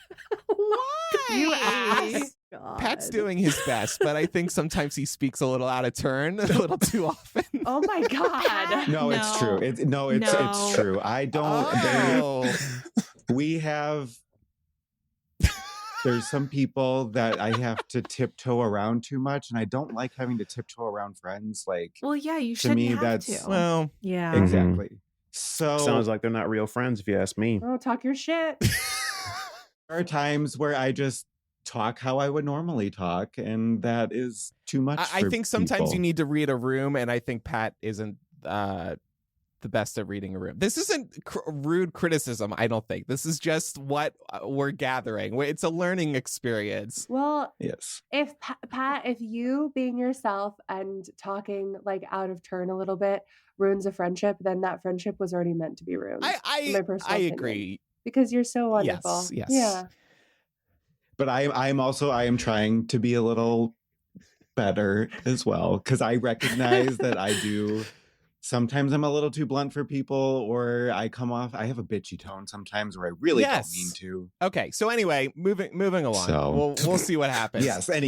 Why? You ass. Pat's doing his best, but I think sometimes he speaks a little out of turn, a little too often. Oh my God. No, it's true. It's true. I don't. We have. There's some people that I have to tiptoe around too much, and I don't like having to tiptoe around friends. Like, Well, yeah, you to shouldn't me, have that's to. Well, Yeah. exactly. So Sounds like they're not real friends, if you ask me. Oh, talk your shit. there are times where I just talk how I would normally talk, and that is too much. I think sometimes people. you need to read a room, and I think Pat isn't the best at reading a room. This isn't rude criticism, I don't think. This is just what we're gathering. It's a learning experience. Well, Yes. if Pat, if you being yourself and talking like out of turn a little bit ruins a friendship, then that friendship was already meant to be ruined. in my personal opinion. agree. Because you're so wonderful. Yes. Yeah. But I am trying to be a little better as well, because I recognize that I do. Sometimes I'm a little too blunt for people, or I have a bitchy tone sometimes where I really don't mean to. Okay, so anyway, moving along. So- We'll see what happens. Yes, I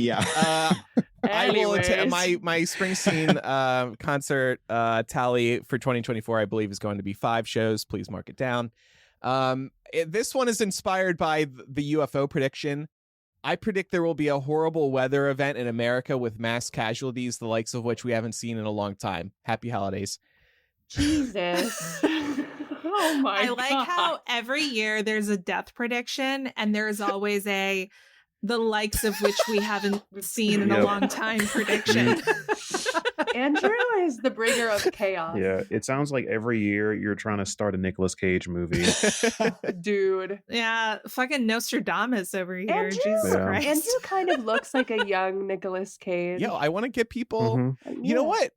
will my Springsteen concert tally for 2024, I believe, is going to be 5 shows. Please mark it down. This one is inspired by the UFO prediction. I predict there will be a horrible weather event in America with mass casualties, the likes of which we haven't seen in a long time. Happy holidays. Jesus. Oh my God. I like how every year there's a death prediction and there's always the likes of which we haven't seen in a long time prediction. Andrew is the bringer of chaos. Yeah, it sounds like every year you're trying to start a Nicolas Cage movie. Dude. Yeah, fucking Nostradamus over here. Andrew, Jesus Yeah. Christ. Andrew kind of looks like a young Nicolas Cage. Yo, I want to get people. Mhm. You know what?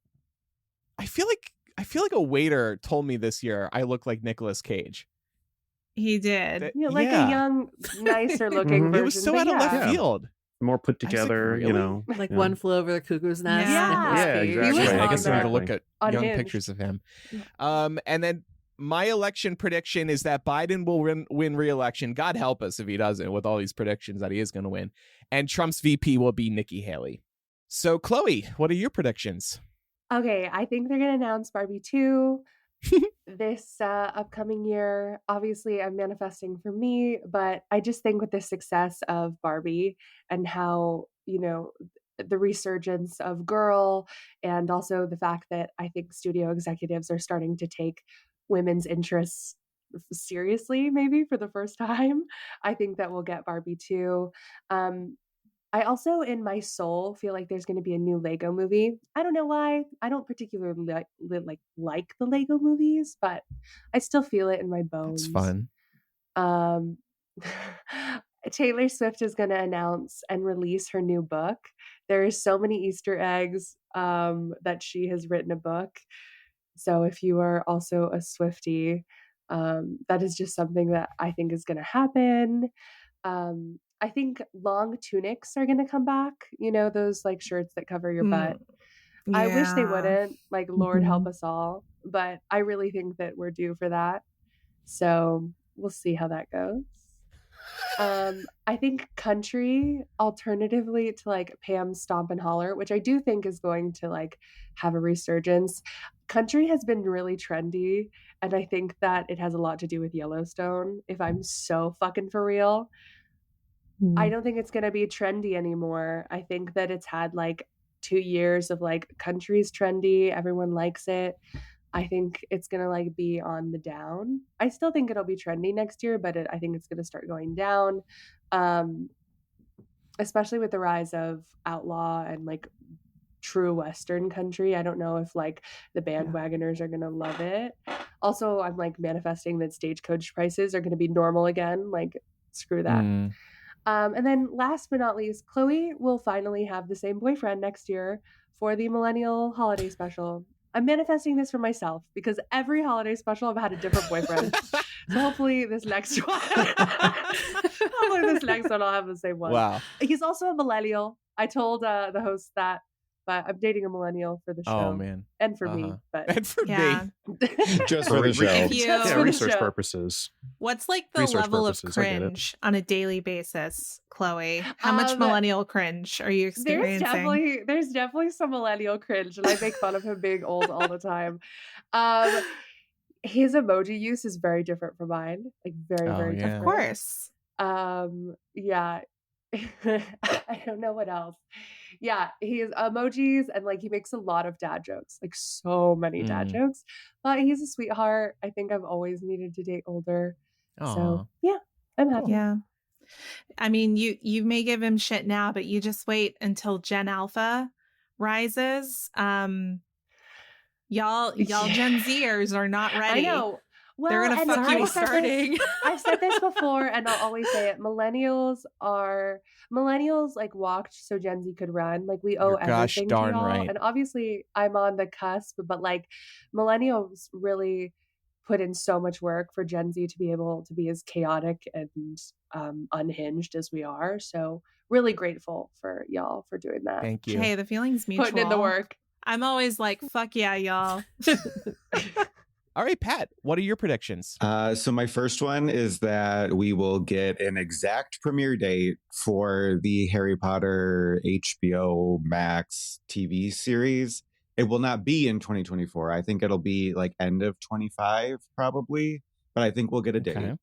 I feel like a waiter told me this year I look like Nicolas Cage. He did. Yeah, like a young, nicer looking Mhm. version. It was so but out of left Yeah. field. More put I was like, together, really? you know. Like yeah. One Flew Over the Cuckoo's Nest. Yeah. Nicolas Yeah, Cage. exactly. He was Right, I on guess I'm going to the- look at young Unhinged. pictures of him. And then my election prediction is that Biden will win re-election. God help us if he doesn't, with all these predictions that he is going to win. And Trump's VP will be Nikki Haley. So, Chloe, what are your predictions? Okay, I think they're going to announce Barbie 2. This upcoming year, obviously I'm manifesting for me, but I just think with the success of Barbie and how, the resurgence of Girl, and also the fact that I think studio executives are starting to take women's interests seriously, maybe for the first time, I think that we'll get Barbie too. I also, in my soul, feel like there's going to be a new Lego movie. I don't know why. I don't particularly like the Lego movies, but I still feel it in my bones. It's fun. Um, Taylor Swift is going to announce and release her new book. There are so many Easter eggs that she has written a book. So if you are also a Swiftie, that is just something that I think is going to happen. I think long tunics are going to come back. Those like shirts that cover your butt. Yeah. I wish they wouldn't. Like, Lord help us all. But I really think that we're due for that. So we'll see how that goes. I think country, alternatively to like Pam's Stomp and Holler, which I do think is going to like have a resurgence. Country has been really trendy, and I think that it has a lot to do with Yellowstone, if I'm so fucking for real. I don't think it's going to be trendy anymore. I think that it's had like 2 years of like country's trendy. Everyone likes it. I think it's going to like be on the down. I still think it'll be trendy next year, but I think it's going to start going down. Especially with the rise of outlaw and like true Western country. I don't know if like the bandwagoners are going to love it. Also, I'm like manifesting that stagecoach prices are going to be normal again. Like, screw that. And then last but not least, Chloé will finally have the same boyfriend next year for the Millennial holiday special. I'm manifesting this for myself because every holiday special I've had a different boyfriend. So hopefully this next one, I'll have the same one. Wow. He's also a millennial. I told the host that, but I'm dating a millennial for the show. Oh man. And for me, but and for me. Just for the show. Research purposes. What's like the Research level purposes, of cringe on a daily basis, Chloé? How much millennial cringe are you experiencing? There's definitely some millennial cringe, and I make fun of him being old all the time. His emoji use is very different from mine, like very different. Of course. Yeah. I don't know what else. Yeah, he has emojis, and like he makes a lot of dad jokes, like so many dad jokes. But he's a sweetheart. I think I've always needed to date older. Aww. So yeah, I'm happy. Yeah. I mean, you may give him shit now, but you just wait until Gen Alpha rises. Y'all Gen Zers are not ready. I know. Well, they're gonna fuck you starting. I've said this before, and I'll always say it. Millennials like walked so Gen Z could run. Like, we owe everything to y'all. Right. And obviously, I'm on the cusp, but like millennials really put in so much work for Gen Z to be able to be as chaotic and unhinged as we are. So really grateful for y'all for doing that. Thank you. Hey, the feeling's mutual. Putting in the work. I'm always like, fuck yeah, y'all. All right, Pat, what are your predictions? So my first one is that we will get an exact premiere date for the Harry Potter HBO Max TV series. It will not be in 2024. I think it'll be like end of 25 probably, but I think we'll get a date.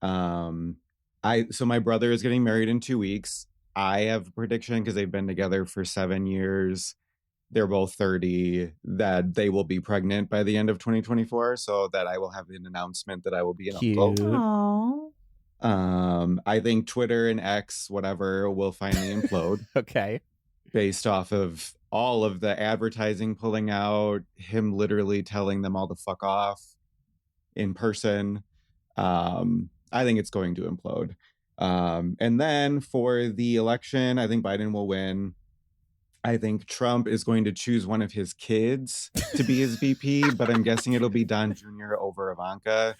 Okay. So my brother is getting married in 2 weeks. I have a prediction because they've been together for 7 years. They're both 30, that they will be pregnant by the end of 2024, so that I will have an announcement that I will be an uncle. Aww. I think Twitter and X, whatever, will finally implode. Okay. Based off of all of the advertising pulling out, him literally telling them all to fuck off in person. I think it's going to implode. And then for the election, I think Biden will win. I think Trump is going to choose one of his kids to be his VP, but I'm guessing it'll be Don Jr. over Ivanka,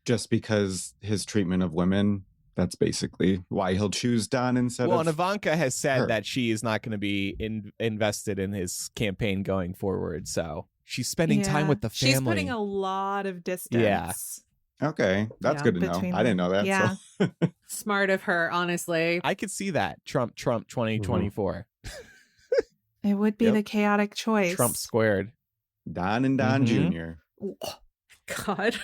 just because his treatment of women. That's basically why he'll choose Don instead of. Well, and Ivanka has said her. that she is not going to be invested in his campaign going forward. So she's spending time with the family. She's putting a lot of distance. Yeah. Okay, that's good to know. I didn't know that. Yeah. So. Smart of her, honestly. I could see that. Trump 2024. It would be the chaotic choice. Trump squared. Don and Don Jr. God.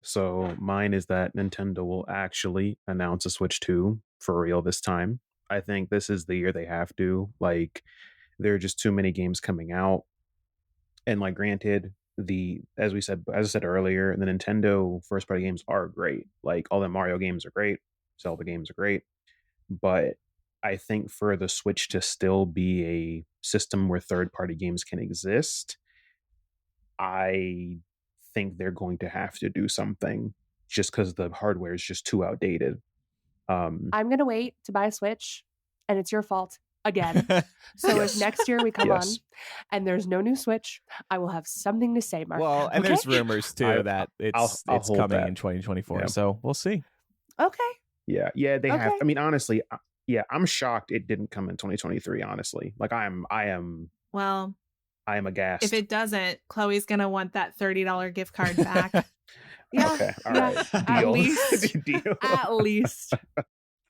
So mine is that Nintendo will actually announce a Switch 2 for real this time. I think this is the year they have to. Like, there are just too many games coming out. And like, granted, as I said earlier, the Nintendo first party games are great. Like, all the Mario games are great, Zelda games are great. But I think for the Switch to still be a system where third party games can exist, I think they're going to have to do something just because the hardware is just too outdated. I'm going to wait to buy a Switch, and it's your fault again. So Yes. if next year we come Yes. on and there's no new Switch, I will have something to say, Mark. Well, and okay? there's rumors too that I'll it's hold coming that. in 2024. Yeah. So we'll see. Okay. Yeah, they have. Okay. I mean, honestly, I'm shocked it didn't come in 2023. Honestly, like I am Well, aghast. if it doesn't, Chloe's gonna want that $30 gift card back. Yeah. Okay, all yeah. right, At deal. least. Deal. At least.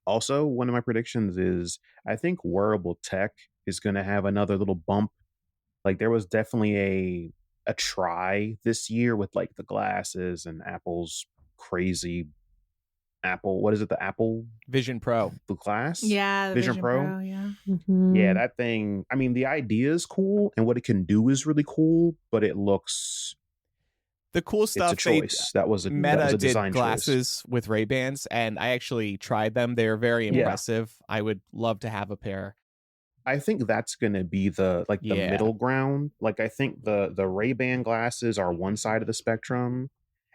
Also, one of my predictions is I think wearable tech is going to have another little bump. Like, there was definitely a try this year with like the glasses and Apple's crazy what is it, the Apple Vision Pro. the glass? Yeah, the Vision Pro? yeah. Mm-hmm. Yeah, that thing, I mean, the idea is cool and what it can do is really cool, but it looks, The cool stuff, it's a choice. That was a Meta design did glasses with Ray-Bans, and I actually tried them. They're very Yeah. impressive. I would love to have a pair. I think that's going to be the Yeah. middle ground. Like, I think the Ray-Ban glasses are one side of the spectrum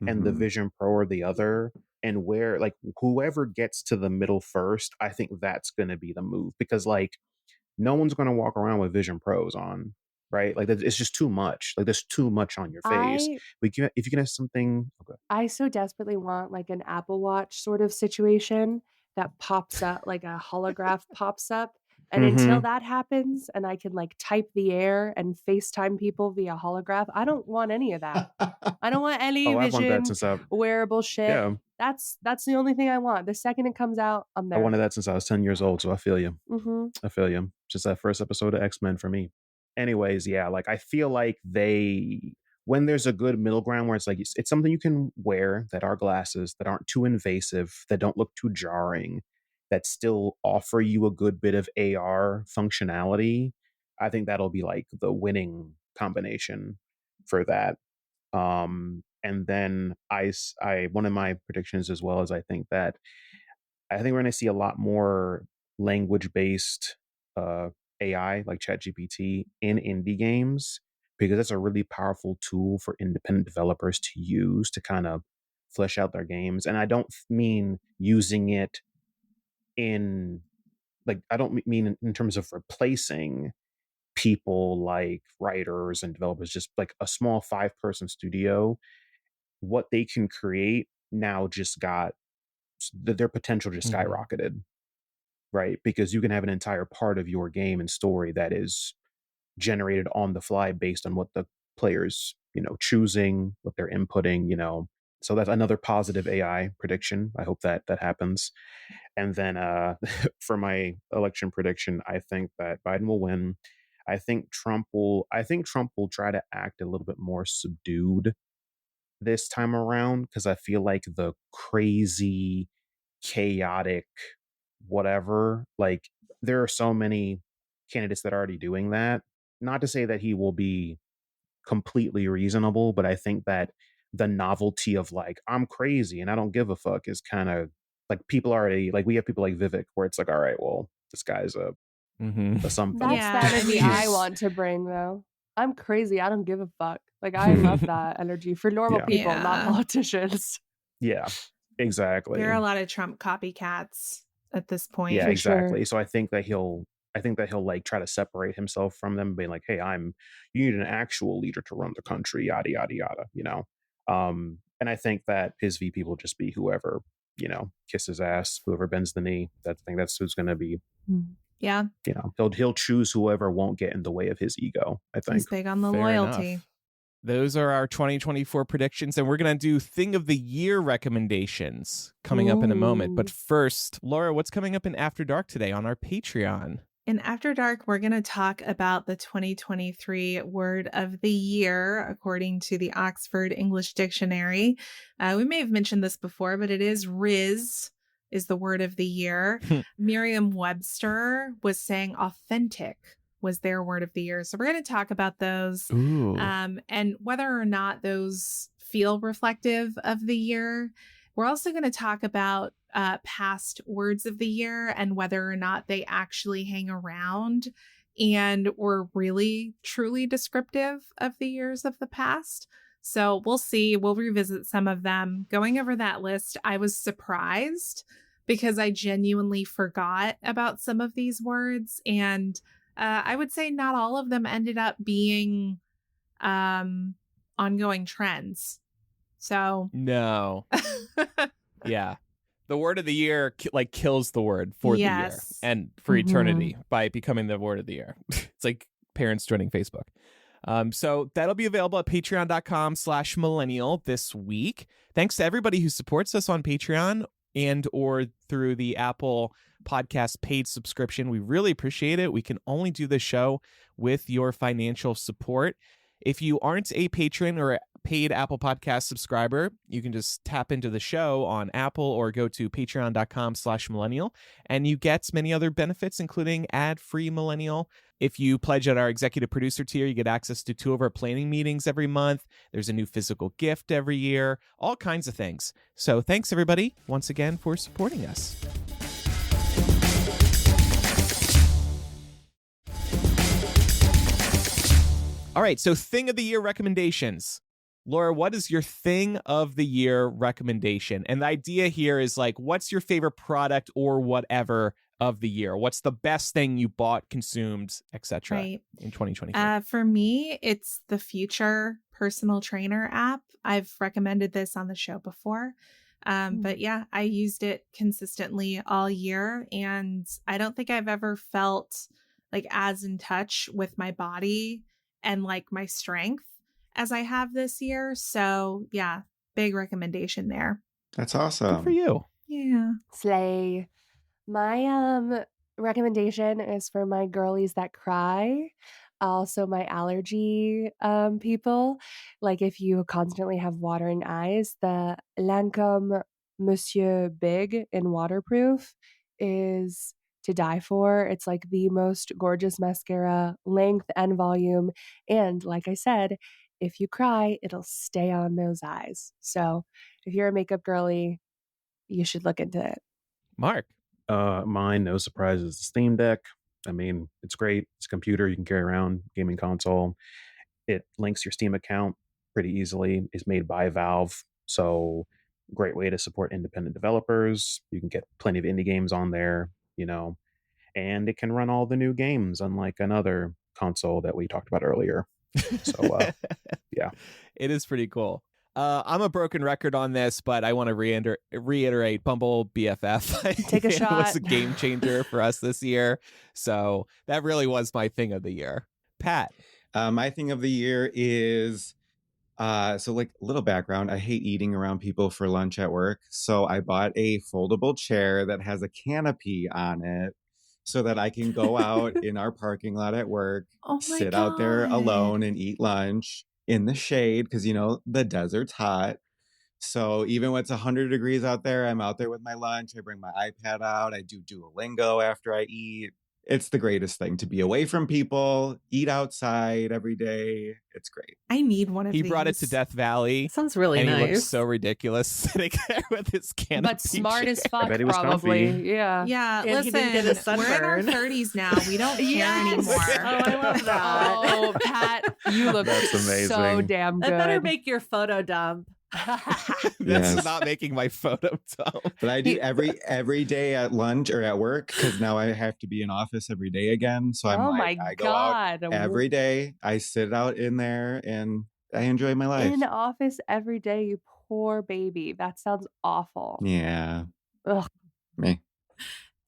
and the Mhm. Vision Pro are the other. And where, like, whoever gets to the middle first, I think that's going to be the move, because like no one's going to walk around with Vision Pros on, right? Like, it's just too much. Like, there's too much on your face. If you can have something, okay. I so desperately want like an Apple Watch sort of situation that pops up, like a holograph pops up. And until that happens and I can like type the air and FaceTime people via holograph, I don't want any of that. I don't want any Oh, I've wanted vision that since I wearable shit. yeah, That's the only thing I want. The second it comes out, I'm I there. wanted that since I was 10 years old. So I feel you. Mm-hmm. I feel you. Just that first episode of X-Men for me. Anyways, yeah, like I feel like when there's a good middle ground where it's like it's something you can wear that are glasses that aren't too invasive, that don't look too jarring, that still offer you a good bit of AR functionality, I think that'll be like the winning combination for that. And then I one of my predictions as well is I think we're going to see a lot more language-based AI like ChatGPT in indie games, because that's a really powerful tool for independent developers to use to kind of flesh out their games. And I don't mean using it in terms of replacing people like writers and developers, just like a small 5-person studio. What they can create now just got their potential just skyrocketed, right? Because you can have an entire part of your game and story that is generated on the fly based on what the players, choosing, what they're inputting, So that's another positive AI prediction. I hope that happens. And then for my election prediction, I think that Biden will win. I think Trump will try to act a little bit more subdued this time around, because I feel like the crazy, chaotic, whatever, like there are so many candidates that are already doing that. Not to say that he will be completely reasonable, but I think that the novelty of like, I'm crazy and I don't give a fuck is kind of like people already, like we have people like Vivek where it's like, all right, well, this guy's a something. That's Yeah, the energy I mean, I want to bring though. I'm crazy. I don't give a fuck. Like I love that energy for normal people, not politicians. Yeah, exactly. There are a lot of Trump copycats at this point. Yeah, For exactly. sure. So I think that he'll like try to separate himself from them, being like, hey, you need an actual leader to run the country, yada yada yada, and I think that his VP will just be whoever, kisses ass, whoever bends the knee. I think that's who's gonna be. Yeah. He'll choose whoever won't get in the way of his ego, I think. He's big on the Fair loyalty. enough. Those are our 2024 predictions, and we're going to do Thing of the Year recommendations coming up in a moment. But first, Laura, what's coming up in After Dark today on our Patreon? In After Dark, we're going to talk about the 2023 word of the year, according to the Oxford English Dictionary. We may have mentioned this before, but it is Riz is the word of the year. Merriam-Webster was saying authentic was their word of the year. So we're going to talk about those and whether or not those feel reflective of the year. We're also going to talk about past words of the year and whether or not they actually hang around and were really truly descriptive of the years of the past. So we'll see. We'll revisit some of them. Going over that list, I was surprised because I genuinely forgot about some of these words. And I would say not all of them ended up being ongoing trends. So no. Yeah. The word of the year kills the word for the year and for eternity by becoming the word of the year. It's like parents joining Facebook. So that'll be available at patreon.com/millennial this week. Thanks to everybody who supports us on Patreon and or through the Apple Podcast paid subscription. We really appreciate it. We can only do this show with your financial support. If you aren't a patron or a paid Apple Podcast subscriber, you can just tap into the show on Apple or go to patreon.com/millennial, and you get many other benefits, including ad-free Millennial. If you pledge at our executive producer tier, you get access to 2 of our planning meetings every month. There's a new physical gift every year, all kinds of things. So thanks, everybody, once again, for supporting us. All right, so thing of the year recommendations. Laura, what is your thing of the year recommendation? And the idea here is like, what's your favorite product or whatever of the year? What's the best thing you bought, consumed, etc. in 2023? For me, it's the Future personal trainer app. I've recommended this on the show before. But yeah, I used it consistently all year. And I don't think I've ever felt like as in touch with my body and like my strength as I have this year. So yeah, big recommendation there. That's awesome. Good for you. Yeah. Slay. My recommendation is for my girlies that cry. Also my allergy people. Like if you constantly have watering eyes, the Lancome Monsieur Big in waterproof is to die for. It's like the most gorgeous mascara, length and volume. And like I said, if you cry, it'll stay on those eyes. So if you're a makeup girly, you should look into it. Mark. Mine, no surprise, is the Steam Deck. I mean, it's great. It's a computer you can carry around, gaming console. It links your Steam account pretty easily. It's made by Valve, so great way to support independent developers. You can get plenty of indie games on there, and it can run all the new games, unlike another console that we talked about earlier. So, yeah. It is pretty cool. I'm a broken record on this, but I want to reiterate Bumble BFF. Take a shot. It was a game changer for us this year. So that really was my thing of the year. Pat. My thing of the year is, so like little background, I hate eating around people for lunch at work. So I bought a foldable chair that has a canopy on it so that I can go out in our parking lot at work, sit out there alone and eat lunch in the shade because, the desert's hot. So even when it's 100 degrees out there, I'm out there with my lunch. I bring my iPad out. I do Duolingo after I eat. It's the greatest thing to be away from people, eat outside every day. It's great. I need one of these. He brought it to Death Valley. Sounds really and nice. He looks so ridiculous sitting there with his canopy. But smart chair. as fuck, I bet he was probably. comfy. Yeah. Yeah, And he didn't get a listen, we're in our sunburn. 30s now. We don't care anymore. Oh, I love that. Oh, Pat, you look That's amazing. so damn I good. better make your photo dump. That's Yes. not making my photo dump. But I do every day at lunch or at work because now I have to be in office every day again. So I'm oh like, my I go out God. every day. I sit out in there and I enjoy my life. In office every day, you poor baby. That sounds awful. Yeah. Ugh. Me.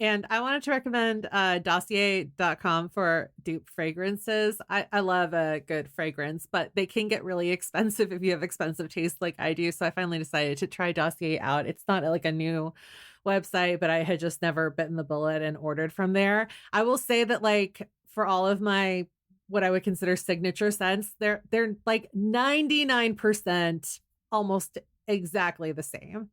And I wanted to recommend Dossier.com for dupe fragrances. I love a good fragrance, but they can get really expensive if you have expensive taste like I do. So I finally decided to try Dossier out. It's not like a new website, but I had just never bitten the bullet and ordered from there. I will say that like for all of my what I would consider signature scents, they're like 99% almost exactly the same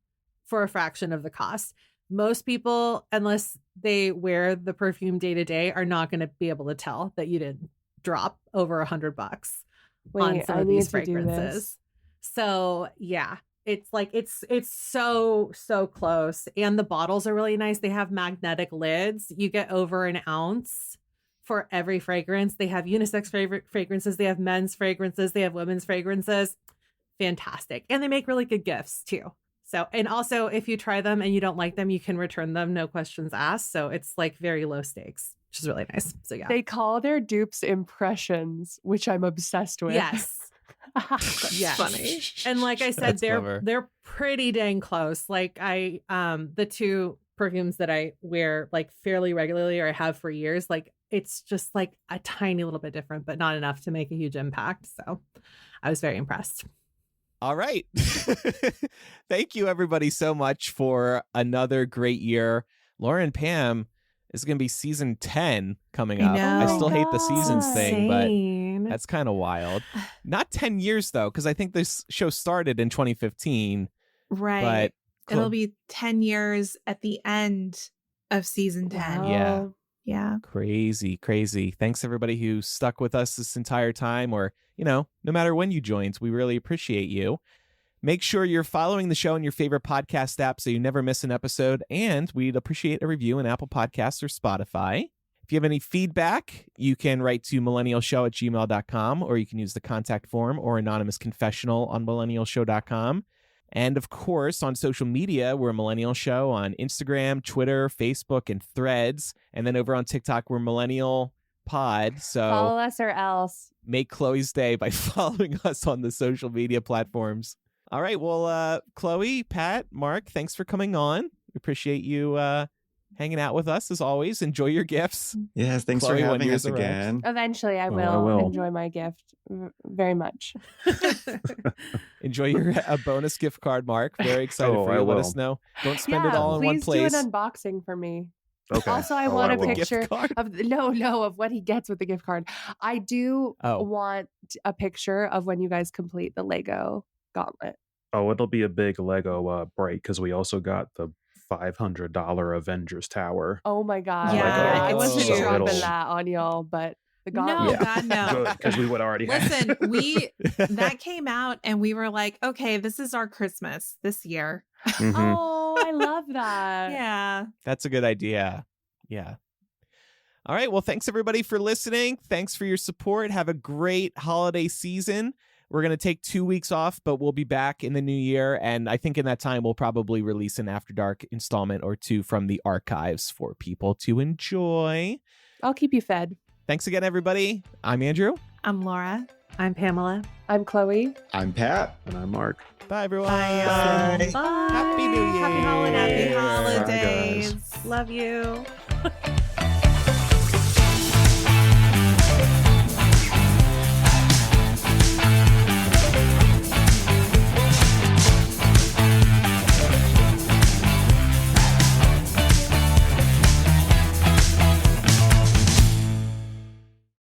for a fraction of the cost. Most people, unless they wear the perfume day to day, are not going to be able to tell that you didn't drop over $100 on some of these fragrances. So yeah, it's like it's so close, and the bottles are really nice. They have magnetic lids. You get over an ounce for every fragrance. They have unisex fragrances. They have men's fragrances. They have women's fragrances. Fantastic, and they make really good gifts too. So, and also if you try them and you don't like them, you can return them, no questions asked. So it's like very low stakes, which is really nice. So yeah. They call their dupes impressions, which I'm obsessed with. Yes. Yes. Funny. And like I said, they're pretty dang close. Like the two perfumes that I wear like fairly regularly or I have for years, like it's just like a tiny little bit different, but not enough to make a huge impact. So I was very impressed. All right. Thank you, everybody, so much for another great year. Laura and Pam is going to be season 10 coming up. I still hate the seasons thing, but that's kind of wild. Not 10 years, though, because I think this show started in 2015. Right. But it'll be 10 years at the end of season 10. Wow. Yeah. Crazy. Thanks, everybody who stuck with us this entire time, or, no matter when you joined. We really appreciate you. Make sure you're following the show in your favorite podcast app so you never miss an episode, and we'd appreciate a review in Apple Podcasts or Spotify. If you have any feedback, you can write to millennialshow@gmail.com, or you can use the contact form or anonymous confessional on millennialshow.com. And of course, on social media, we're Millennial Show on Instagram, Twitter, Facebook, and Threads. And then over on TikTok, we're Millennial Pod. So follow us or else. Make Chloe's day by following us on the social media platforms. All right. Well, Chloe, Pat, Mark, thanks for coming on. We appreciate you hanging out with us as always. Enjoy your gifts. Yes, thanks Chloe, for having us again. Eventually, I will enjoy my gift very much. Enjoy a bonus gift card, Mark. Very excited for you. Let us know. Don't spend it all in one place. Please do an unboxing for me. Okay. Also, I want a picture of what he gets with the gift card. I do want a picture of when you guys complete the Lego gauntlet. Oh, it'll be a big Lego break because we also got the $500 Avengers Tower. Oh my God. Yeah, I wasn't so dropping that on y'all, but the gauntlet. No, God, no. Because we would already Listen, that came out and we were like, okay, this is our Christmas this year. Mm-hmm. Oh, I love that. Yeah. That's a good idea. Yeah. All right. Well, thanks everybody for listening. Thanks for your support. Have a great holiday season. We're going to take 2 weeks off, but we'll be back in the new year. And I think in that time, we'll probably release an After Dark installment or two from the archives for people to enjoy. I'll keep you fed. Thanks again, everybody. I'm Andrew. I'm Laura. I'm Pamela. I'm Chloe. I'm Pat. And I'm Mark. Bye, everyone. Bye. Bye. Happy New Year. Happy holidays. Happy holidays. Bye, guys. Love you.